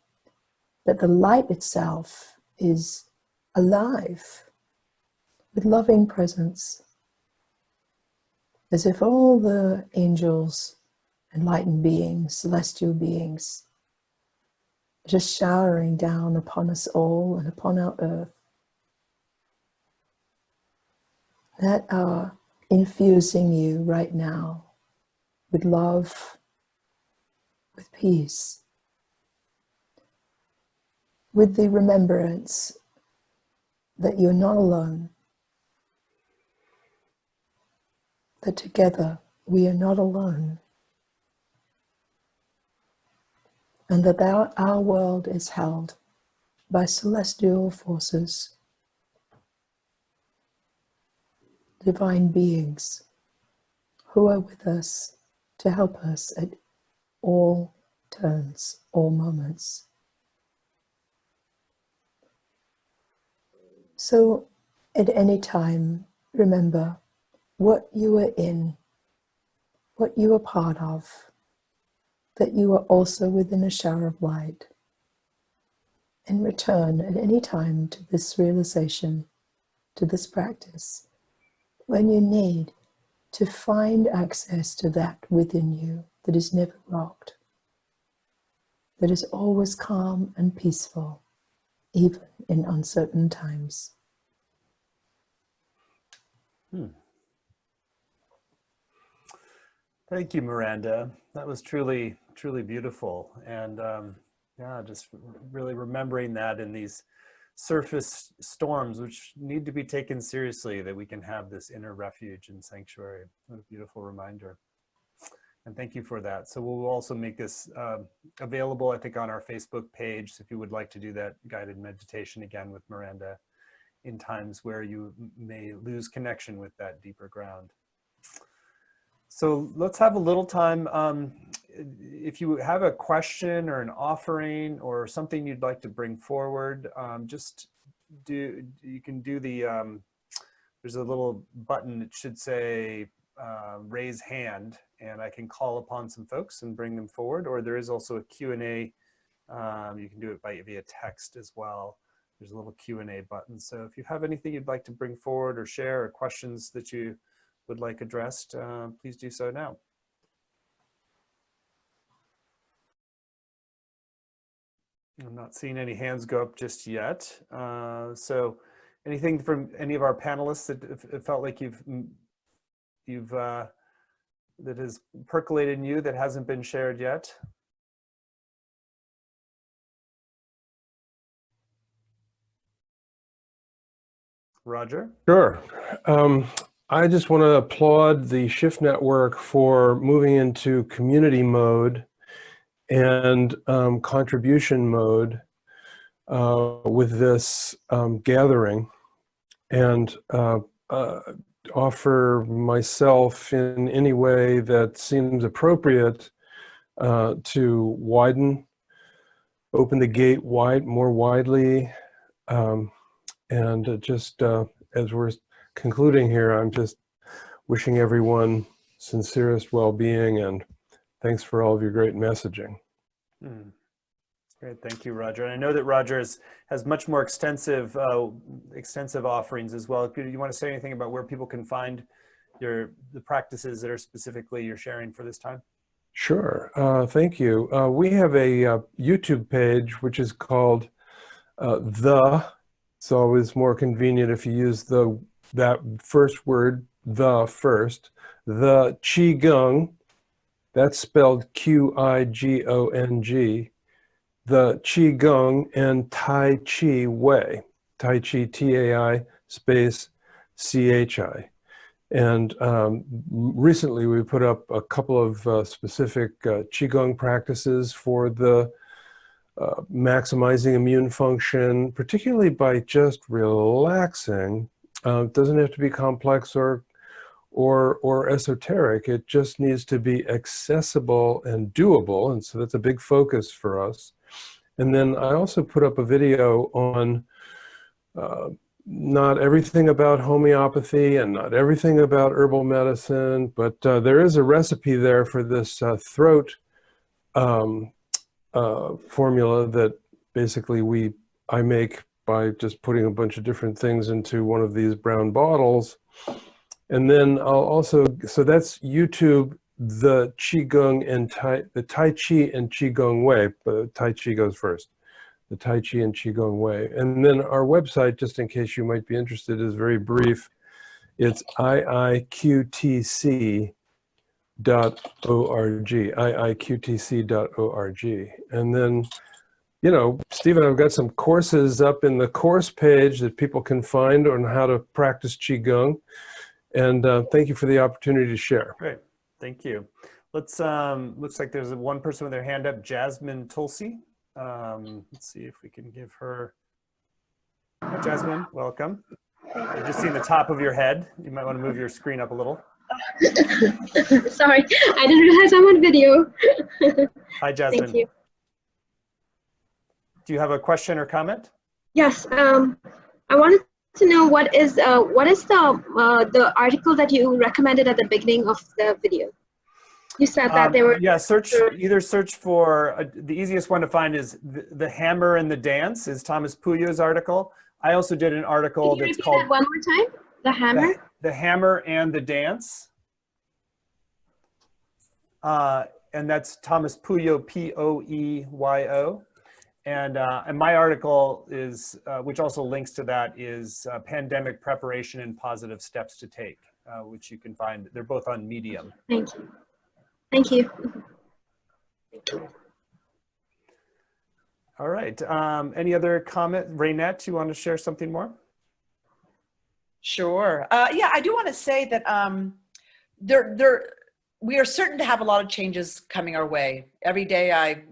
that the light itself is alive with loving presence, as if all the angels, enlightened beings, celestial beings, are just showering down upon us all and upon our earth, that are infusing you right now with love, with peace, with the remembrance that you're not alone, that together we are not alone, and that our world is held by celestial forces, divine beings who are with us to help us at all turns, all moments. So at any time, remember what you are in, what you are part of, that you are also within a shower of light, and return at any time to this realization, to this practice, when you need to find access to that within you that is never rocked, that is always calm and peaceful, even in uncertain times. Thank you, Miranda. That was truly, truly beautiful. And yeah, just really remembering that in these surface storms, which need to be taken seriously, that we can have this inner refuge and sanctuary. What a beautiful reminder. And thank you for that. So we'll also make this available, I think, on our Facebook page. So if you would like to do that guided meditation again with Miranda in times where you may lose connection with that deeper ground. So let's have a little time. If you have a question or an offering or something you'd like to bring forward, you can do the, there's a little button that should say raise hand, and I can call upon some folks and bring them forward. Or there is also a Q&A. You can do it via text as well. There's a little Q&A button. So if you have anything you'd like to bring forward or share, or questions that you would like addressed, please do so now. I'm not seeing any hands go up just yet. So anything from any of our panelists that it felt like that has percolated in you that hasn't been shared yet? Roger? Sure. I just want to applaud the Shift Network for moving into community mode and contribution mode with this gathering, and offer myself in any way that seems appropriate to widen open the gate more widely. And just as we're concluding here, I'm just wishing everyone sincerest well-being, and thanks for all of your great messaging. Great, thank you, Roger. And I know that Roger has much more extensive offerings as well. Do you want to say anything about where people can find the practices that are specifically you're sharing for this time? Sure, thank you. We have a YouTube page which is called It's always more convenient if you use that first word, the Qigong. That's spelled Qigong. The Qigong and Tai Chi Way. Tai Chi, T-A-I space C-H-I. And recently we put up a couple of specific Qigong practices for the maximizing immune function, particularly by just relaxing. It doesn't have to be complex or esoteric. It just needs to be accessible and doable. And so that's a big focus for us. And then I also put up a video on not everything about homeopathy and not everything about herbal medicine, but there is a recipe there for this throat formula that basically I make by just putting a bunch of different things into one of these brown bottles. And then I'll also, so that's YouTube, the Qigong and the Tai Chi and Qigong Way, but Tai Chi goes first. The Tai Chi and Qigong Way. And then our website, just in case you might be interested, is very brief. It's iiqtc.org, iiqtc.org. And then, you know, Stephen, I've got some courses up in the course page that people can find on how to practice Qigong. And thank you for the opportunity to share. Great, thank you. Let's, looks like there's one person with their hand up, Jasmine Tulsi. Let's see if we can give her, hi, Jasmine, welcome. I've just seen the top of your head. You might want to move your screen up a little. Sorry, I didn't realize I'm on video. Hi, Jasmine. Thank you. Do you have a question or comment? Yes, I wanted to know what is the article that you recommended at the beginning of the video? You said that they were... Yeah, either search for, the easiest one to find is The Hammer and the Dance is Thomas Puyo's article. I also did an article that's called... That one more time? The Hammer? The Hammer and the Dance. And that's Thomas Puyo, P-O-E-Y-O. And my article is, which also links to that, is Pandemic Preparation and Positive Steps to Take, which you can find. They're both on Medium. Thank you. Thank you. All right. Any other comment? Raynette, you want to share something more? Sure. Yeah, I do want to say that we are certain to have a lot of changes coming our way. Every day I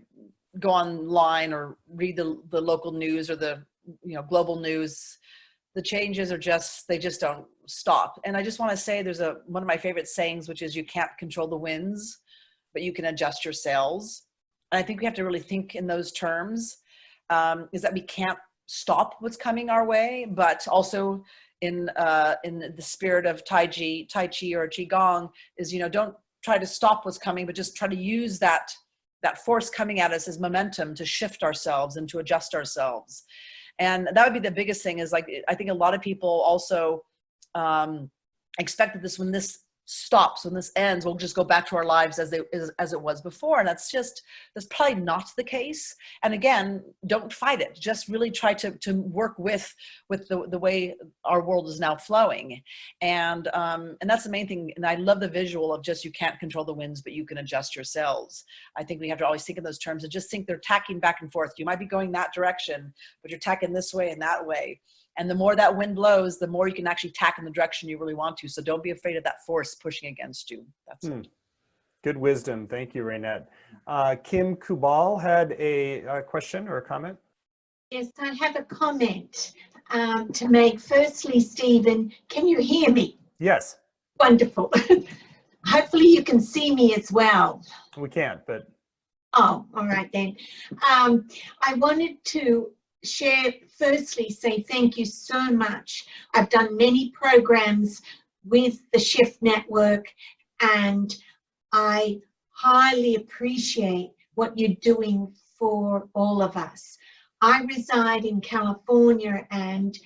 go online or read the local news or the global news. The changes are they just don't stop. And I just want to say there's one of my favorite sayings, which is you can't control the winds, but you can adjust your sails. And I think we have to really think in those terms, is that we can't stop what's coming our way, but also in the spirit of Tai Chi or Qigong is, don't try to stop what's coming, but just try to use that force coming at us as momentum to shift ourselves and to adjust ourselves. And that would be the biggest thing is, like, I think a lot of people also expect that when this stops, when this ends, we'll just go back to our lives as it was before. And that's probably not the case. And again, don't fight it. Just really try to work with the way our world is now flowing. And that's the main thing. And I love the visual of just, you can't control the winds, but you can adjust your sails. I think we have to always think in those terms and just think they're tacking back and forth. You might be going that direction, but you're tacking this way and that way. And the more that wind blows, the more you can actually tack in the direction you really want to. So don't be afraid of that force pushing against you. That's it. Good wisdom. Thank you, Raynette. Kim Kubal had a question or a comment. Yes, I have a comment to make. Firstly, Stephen, can you hear me? Yes. Wonderful. Hopefully you can see me as well. We can't, but Oh, all right then. I wanted to firstly say thank you so much. I've done many programs with the Shift Network, and I highly appreciate what you're doing for all of us. I reside in California, and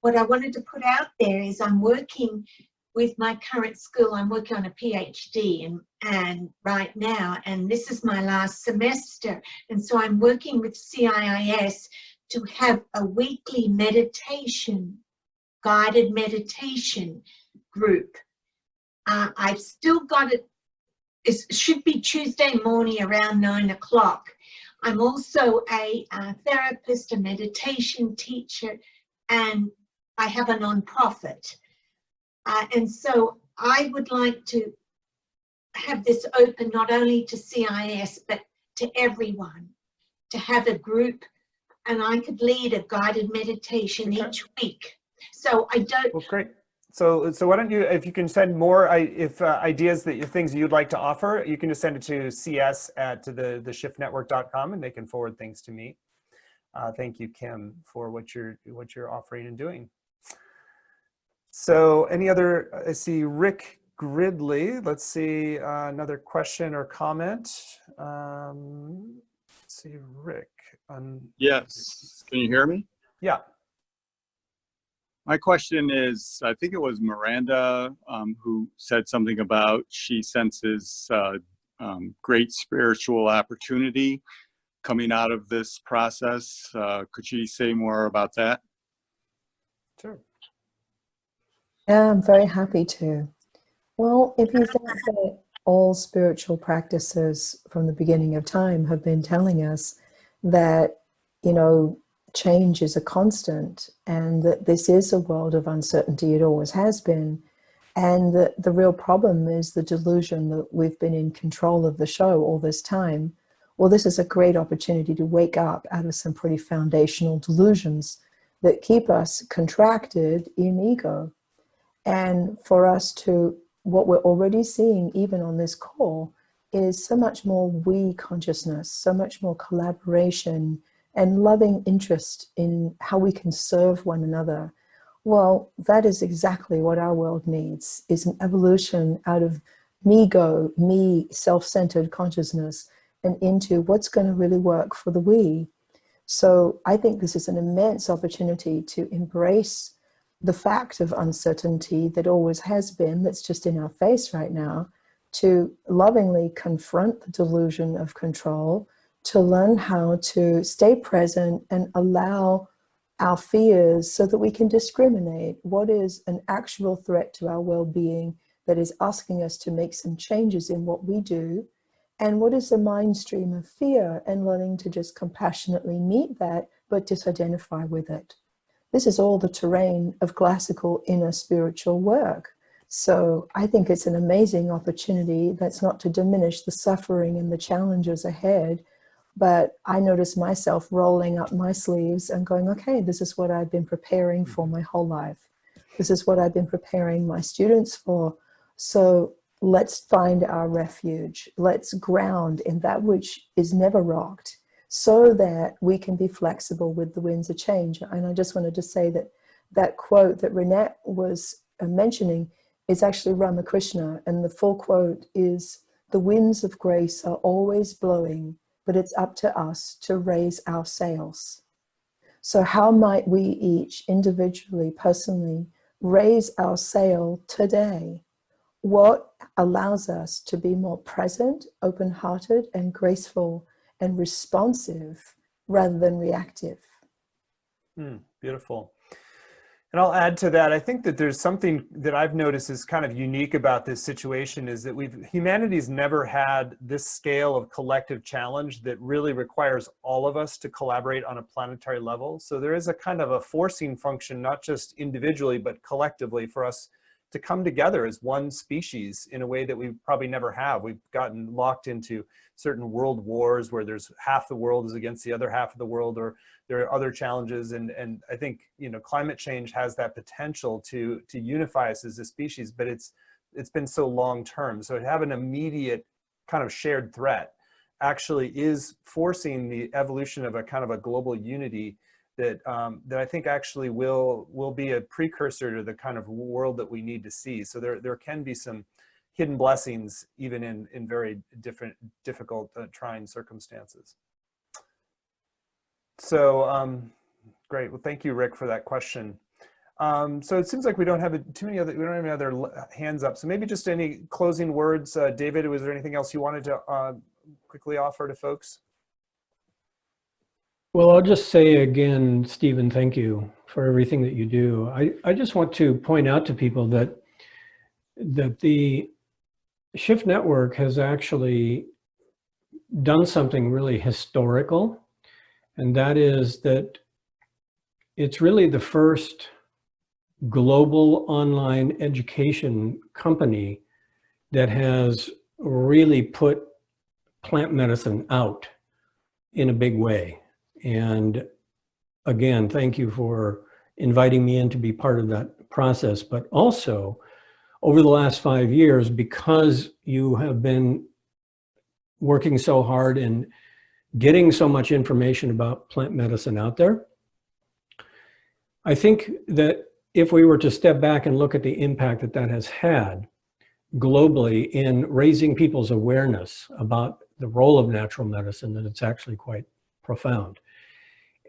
what I wanted to put out there is I'm working with my current school. I'm working on a PhD and right now, and this is my last semester. And so I'm working with CIIS to have a weekly meditation, guided meditation group. I've still got it. It should be Tuesday morning around 9 o'clock. I'm also a therapist, a meditation teacher, and I have a nonprofit. And so I would like to have this open not only to CIS, but to everyone, to have a group, and I could lead a guided meditation each week. So I don't. Well, great. So why don't you, if you can send more ideas things you'd like to offer, you can just send it to cs@theshiftnetwork.com, and they can forward things to me. Thank you, Kim, for what you're offering and doing. So any other, I see Rick Gridley. Let's see, another question or comment. Let's see, Rick. Yes, can you hear me? Yeah. My question is, I think it was Miranda who said something about she senses great spiritual opportunity coming out of this process. Could she say more about that? Sure. Yeah, I'm very happy to. Well, if you think that all spiritual practices from the beginning of time have been telling us that, change is a constant, and that this is a world of uncertainty, it always has been, and that the real problem is the delusion that we've been in control of the show all this time. Well, this is a great opportunity to wake up out of some pretty foundational delusions that keep us contracted in ego. And for us to, what we're already seeing even on this call is so much more we consciousness, so much more collaboration and loving interest in how we can serve one another. Well, that is exactly what our world needs, is an evolution out of me-go, me, self-centered consciousness, and into what's going to really work for the we. So I think this is an immense opportunity to embrace the fact of uncertainty that always has been, that's just in our face right now, to lovingly confront the delusion of control, to learn how to stay present and allow our fears so that we can discriminate what is an actual threat to our well-being that is asking us to make some changes in what we do, and what is the mind stream of fear, and learning to just compassionately meet that but disidentify with it. This is all the terrain of classical inner spiritual work. So I think it's an amazing opportunity. That's not to diminish the suffering and the challenges ahead, but I notice myself rolling up my sleeves and going, okay, this is what I've been preparing for my whole life. This is what I've been preparing my students for. So let's find our refuge. Let's ground in that which is never rocked, so that we can be flexible with the winds of change. And I just wanted to say that that quote that Renette was mentioning is actually Ramakrishna, and the full quote is, "The winds of grace are always blowing, but it's up to us to raise our sails." So how might we each individually, personally, raise our sail today? What allows us to be more present, open-hearted, and graceful, and responsive rather than reactive? Beautiful. And I'll add to that, I think that there's something that I've noticed is kind of unique about this situation, is that humanity's never had this scale of collective challenge that really requires all of us to collaborate on a planetary level. So there is a kind of a forcing function, not just individually, but collectively, for us to come together as one species in a way that we probably never have. We've gotten locked into certain world wars where there's half the world is against the other half of the world, or there are other challenges. And I think, climate change has that potential to unify us as a species, but it's been so long term. So to have an immediate kind of shared threat actually is forcing the evolution of a kind of a global unity that that I think actually will be a precursor to the kind of world that we need to see. So there can be some hidden blessings even in very difficult, trying circumstances. So great. Well, thank you, Rick, for that question. So it seems like we don't have we don't have any other hands up. So maybe just any closing words. David, was there anything else you wanted to quickly offer to folks? Well, I'll just say again, Stephen, thank you for everything that you do. I just want to point out to people that the Shift Network has actually done something really historical, and that is that it's really the first global online education company that has really put plant medicine out in a big way. And again, thank you for inviting me in to be part of that process. But also, over the last 5 years, because you have been working so hard and getting so much information about plant medicine out there, I think that if we were to step back and look at the impact that that has had globally in raising people's awareness about the role of natural medicine, that it's actually quite profound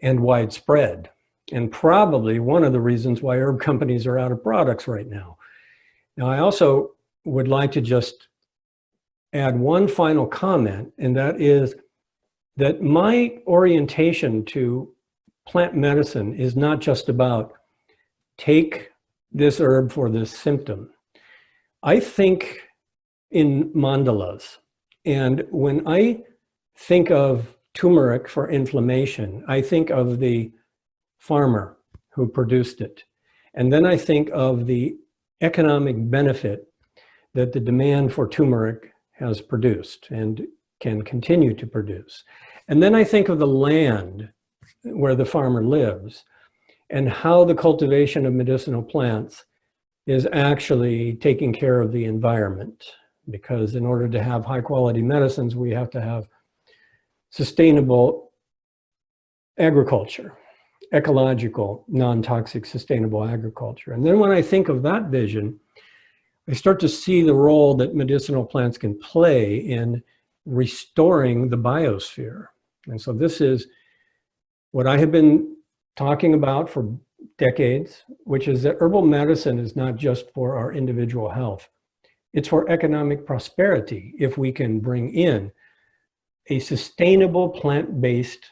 and widespread. And probably one of the reasons why herb companies are out of products right now. Now, I also would like to just add one final comment, and that is that my orientation to plant medicine is not just about take this herb for this symptom. I think in mandalas. And when I think of turmeric for inflammation, I think of the farmer who produced it. And then I think of the economic benefit that the demand for turmeric has produced and can continue to produce. And then I think of the land where the farmer lives and how the cultivation of medicinal plants is actually taking care of the environment. Because in order to have high quality medicines, we have to have sustainable agriculture, ecological, non-toxic, sustainable agriculture. And then when I think of that vision, I start to see the role that medicinal plants can play in restoring the biosphere. And so this is what I have been talking about for decades, which is that herbal medicine is not just for our individual health. It's for economic prosperity if we can bring in a sustainable plant-based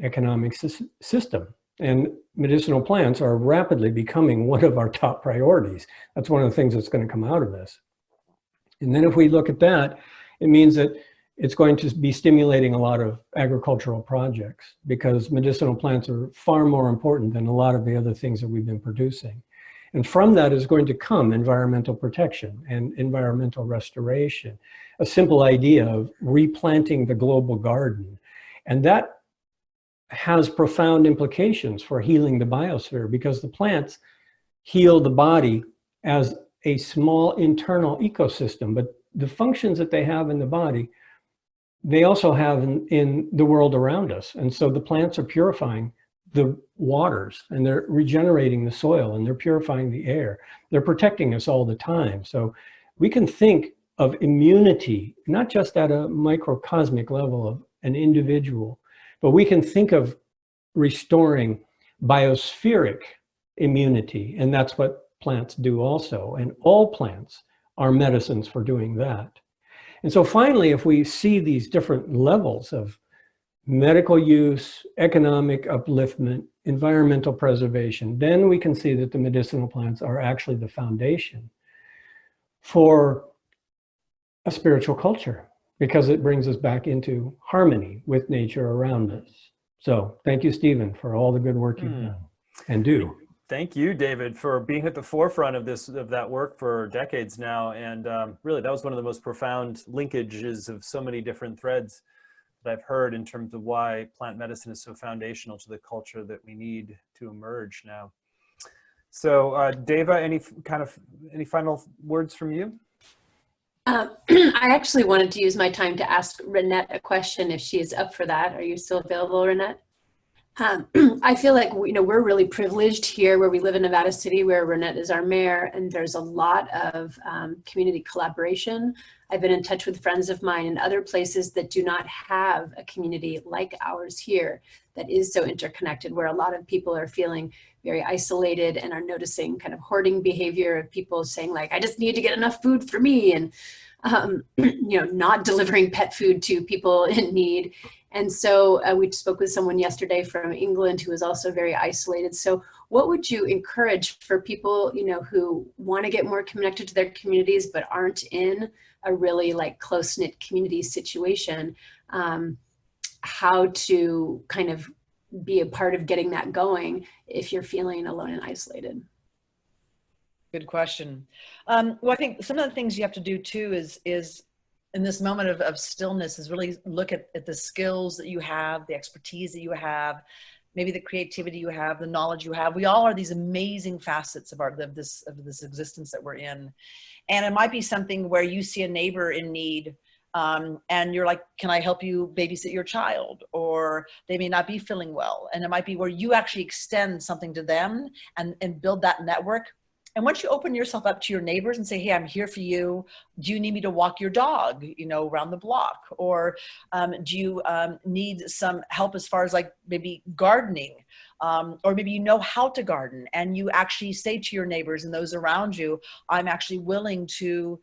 economic system. And medicinal plants are rapidly becoming one of our top priorities. That's one of the things that's going to come out of this. And then if we look at that, it means that it's going to be stimulating a lot of agricultural projects because medicinal plants are far more important than a lot of the other things that we've been producing. And from that is going to come environmental protection and environmental restoration, a simple idea of replanting the global garden. And that has profound implications for healing the biosphere because the plants heal the body as a small internal ecosystem, but the functions that they have in the body, they also have in the world around us. And so the plants are purifying the waters and they're regenerating the soil and they're purifying the air. They're protecting us all the time. So we can think of immunity, not just at a microcosmic level of an individual, but we can think of restoring biospheric immunity. And that's what plants do also. And all plants are medicines for doing that. And so finally, if we see these different levels of medical use, economic upliftment, environmental preservation, then we can see that the medicinal plants are actually the foundation for a spiritual culture because it brings us back into harmony with nature around us. So thank you, Stephen, for all the good work you've done and do. Thank you, David, for being at the forefront of that work for decades now. And really, that was one of the most profound linkages of so many different threads that I've heard in terms of why plant medicine is so foundational to the culture that we need to emerge now. So Deva, any final words from you? I actually wanted to use my time to ask Renette a question if she is up for that. Are you still available, Renette? I feel like we're really privileged here where we live in Nevada City, where Renette is our mayor, and there's a lot of community collaboration. I've been in touch with friends of mine in other places that do not have a community like ours here that is so interconnected, where a lot of people are feeling very isolated and are noticing kind of hoarding behavior of people saying like, I just need to get enough food for me, and not delivering pet food to people in need. And so we spoke with someone yesterday from England who is also very isolated. So what would you encourage for people, who want to get more connected to their communities but aren't in a really like close-knit community situation, how to kind of be a part of getting that going if you're feeling alone and isolated? Good question. Well, I think some of the things you have to do too is in this moment of stillness is really look at the skills that you have, the expertise that you have, maybe the creativity you have, the knowledge you have. We all are these amazing facets of this existence that we're in. And it might be something where you see a neighbor in need, and you're like, can I help you babysit your child? Or they may not be feeling well. And it might be where you actually extend something to them and build that network. And once you open yourself up to your neighbors and say, hey, I'm here for you. Do you need me to walk your dog, around the block? Or do you need some help as far as like maybe gardening? Or maybe you know how to garden and you actually say to your neighbors and those around you, I'm actually willing to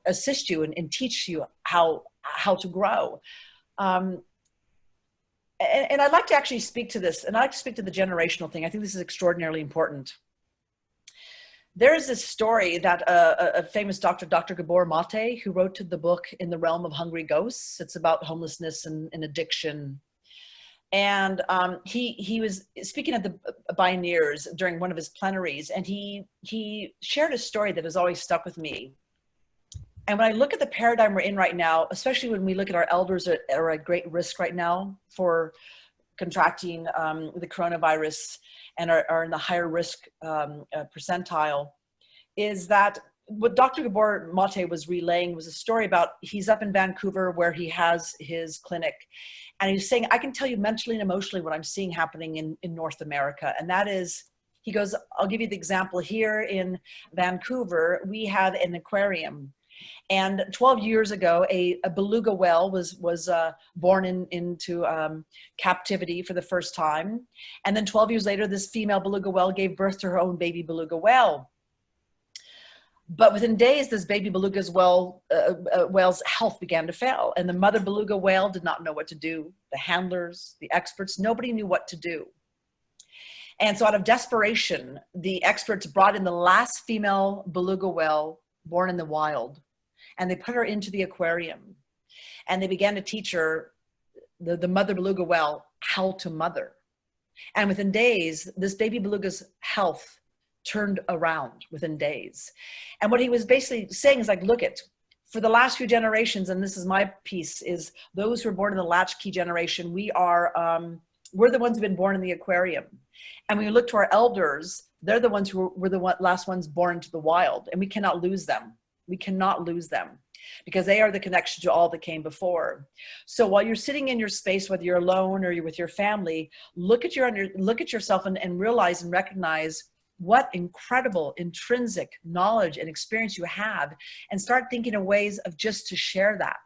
assist you and teach you how to grow. And I'd like to actually speak to this, and I'd like to speak to the generational thing. I think this is extraordinarily important. There is this story that a famous doctor, Dr. Gabor Mate, who wrote the book In the Realm of Hungry Ghosts. It's about homelessness and addiction. And he was speaking at the Pioneers during one of his plenaries, and he shared a story that has always stuck with me. And when I look at the paradigm we're in right now, especially when we look at our elders are at great risk right now for contracting the coronavirus and are in the higher risk percentile, is that what Dr. Gabor Mate was relaying was a story about, he's up in Vancouver where he has his clinic. And he was saying, I can tell you mentally and emotionally what I'm seeing happening in North America. And that is, he goes, I'll give you the example here in Vancouver, we have an aquarium. And 12 years ago, a beluga whale was born into captivity for the first time. And then 12 years later, this female beluga whale gave birth to her own baby beluga whale. But within days, this baby beluga whale's health began to fail. And the mother beluga whale did not know what to do. The handlers, the experts, nobody knew what to do. And so out of desperation, the experts brought in the last female beluga whale born in the wild. And they put her into the aquarium. And they began to teach her, the mother beluga whale, how to mother. And within days, this baby beluga's health turned around within days. And what he was basically saying is like, look for the last few generations, and this is my piece, is those who were born in the latchkey generation, we're the ones who've been born in the aquarium. And when you look to our elders, they're the ones who were the last ones born into the wild, and we cannot lose them. We cannot lose them because they are the connection to all that came before. So while you're sitting in your space, whether you're alone or you're with your family, look at yourself and realize and recognize what incredible intrinsic knowledge and experience you have, and start thinking of ways of just to share that.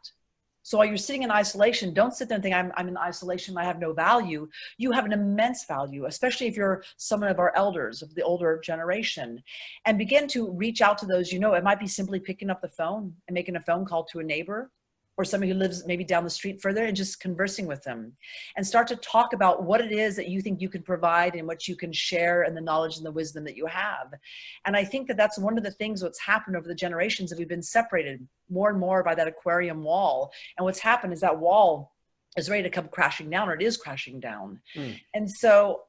So while you're sitting in isolation, don't sit there and think, I'm in isolation, I have no value. You have an immense value, especially if you're someone of our elders, of the older generation. And begin to reach out to those, it might be simply picking up the phone and making a phone call to a neighbor, or somebody who lives maybe down the street further, and just conversing with them. And start to talk about what it is that you think you can provide and what you can share, and the knowledge and the wisdom that you have. And I think that that's one of the things what's happened over the generations, that we've been separated more and more by that aquarium wall. And what's happened is that wall is ready to come crashing down, or it is crashing down. And so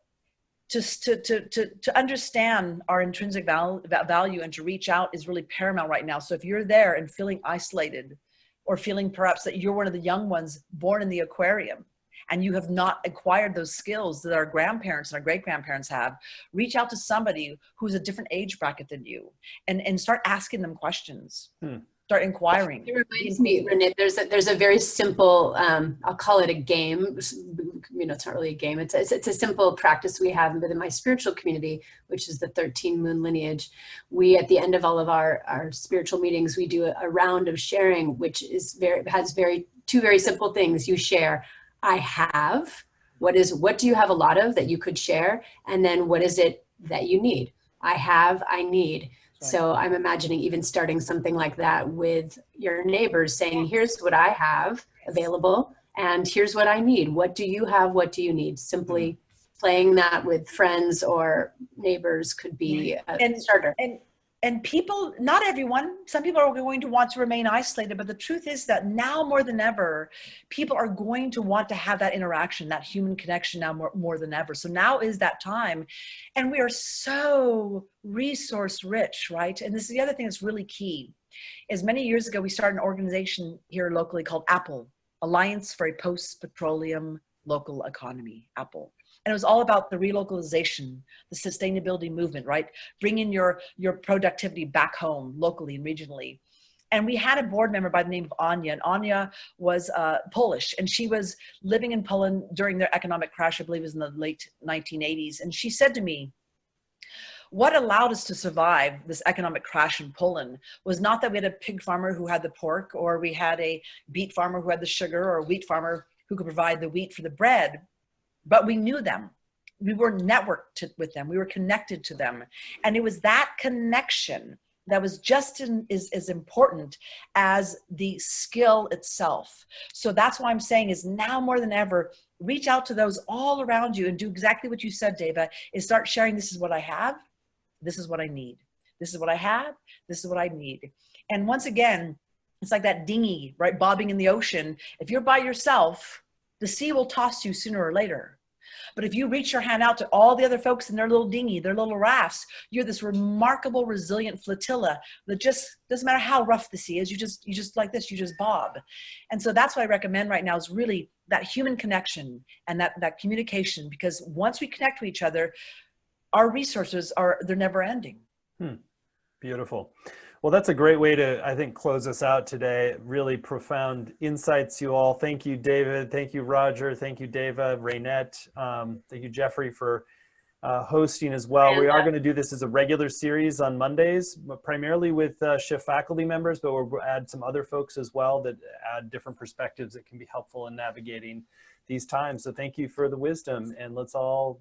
just to understand our intrinsic value and to reach out is really paramount right now. So if you're there and feeling isolated, or feeling perhaps that you're one of the young ones born in the aquarium and you have not acquired those skills that our grandparents and our great-grandparents have, reach out to somebody who's a different age bracket than you and start asking them questions. start inquiring. It reminds me, Renee, there's a very simple, I'll call it a game. You know, it's not really a game. It's a simple practice we have within my spiritual community, which is the 13 moon lineage. We, at the end of all of our spiritual meetings, we do a round of sharing, which is two very simple things. You share, I have, what do you have a lot of that you could share? And then what is it that you need? I have, I need. Right. So I'm imagining even starting something like that with your neighbors, saying, here's what I have available and here's what I need. What do you have? What do you need? Simply playing that with friends or neighbors could be a starter. And people, not everyone, some people are going to want to remain isolated, but the truth is that now more than ever, people are going to want to have that interaction, that human connection now more than ever. So now is that time. And we are so resource rich, right? And this is the other thing that's really key, is many years ago, we started an organization here locally called APPLE, Alliance for a Post-Petroleum Local Economy, APPLE. And it was all about the relocalization, the sustainability movement, right? Bringing your productivity back home locally and regionally. And we had a board member by the name of Anya, and Anya was Polish, and she was living in Poland during their economic crash, I believe it was in the late 1980s. And she said to me, what allowed us to survive this economic crash in Poland was not that we had a pig farmer who had the pork, or we had a beet farmer who had the sugar, or a wheat farmer who could provide the wheat for the bread. But we knew them. We were networked with them. We were connected to them. And it was that connection that was just as important as the skill itself. So that's why I'm saying is now more than ever, reach out to those all around you and do exactly what you said, Deva, is start sharing, this is what I have, this is what I need. This is what I have, this is what I need. And once again, it's like that dinghy, right, bobbing in the ocean. If you're by yourself, the sea will toss you sooner or later. But if you reach your hand out to all the other folks in their little dinghy, their little rafts, you're this remarkable, resilient flotilla that just doesn't matter how rough the sea is. You just like this, you just bob. And so that's what I recommend right now is really that human connection and that communication, because once we connect with each other, our resources they're never ending. Beautiful. Well, that's a great way to, I think, close us out today. Really profound insights, you all. Thank you, David. Thank you, Roger. Thank you, Deva, Raynette. Thank you, Jeffrey, for hosting as well. We are going to do this as a regular series on Mondays, primarily with SHIFT faculty members, but we'll add some other folks as well that add different perspectives that can be helpful in navigating these times. So thank you for the wisdom, and let's all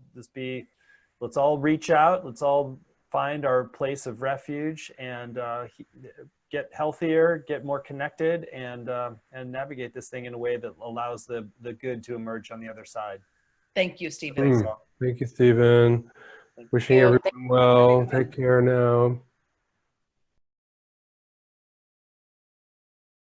reach out. Let's all find our place of refuge and get healthier, get more connected, and navigate this thing in a way that allows the good to emerge on the other side. Thank you, Stephen. Thank you, Stephen. Wishing everyone well. Take care now.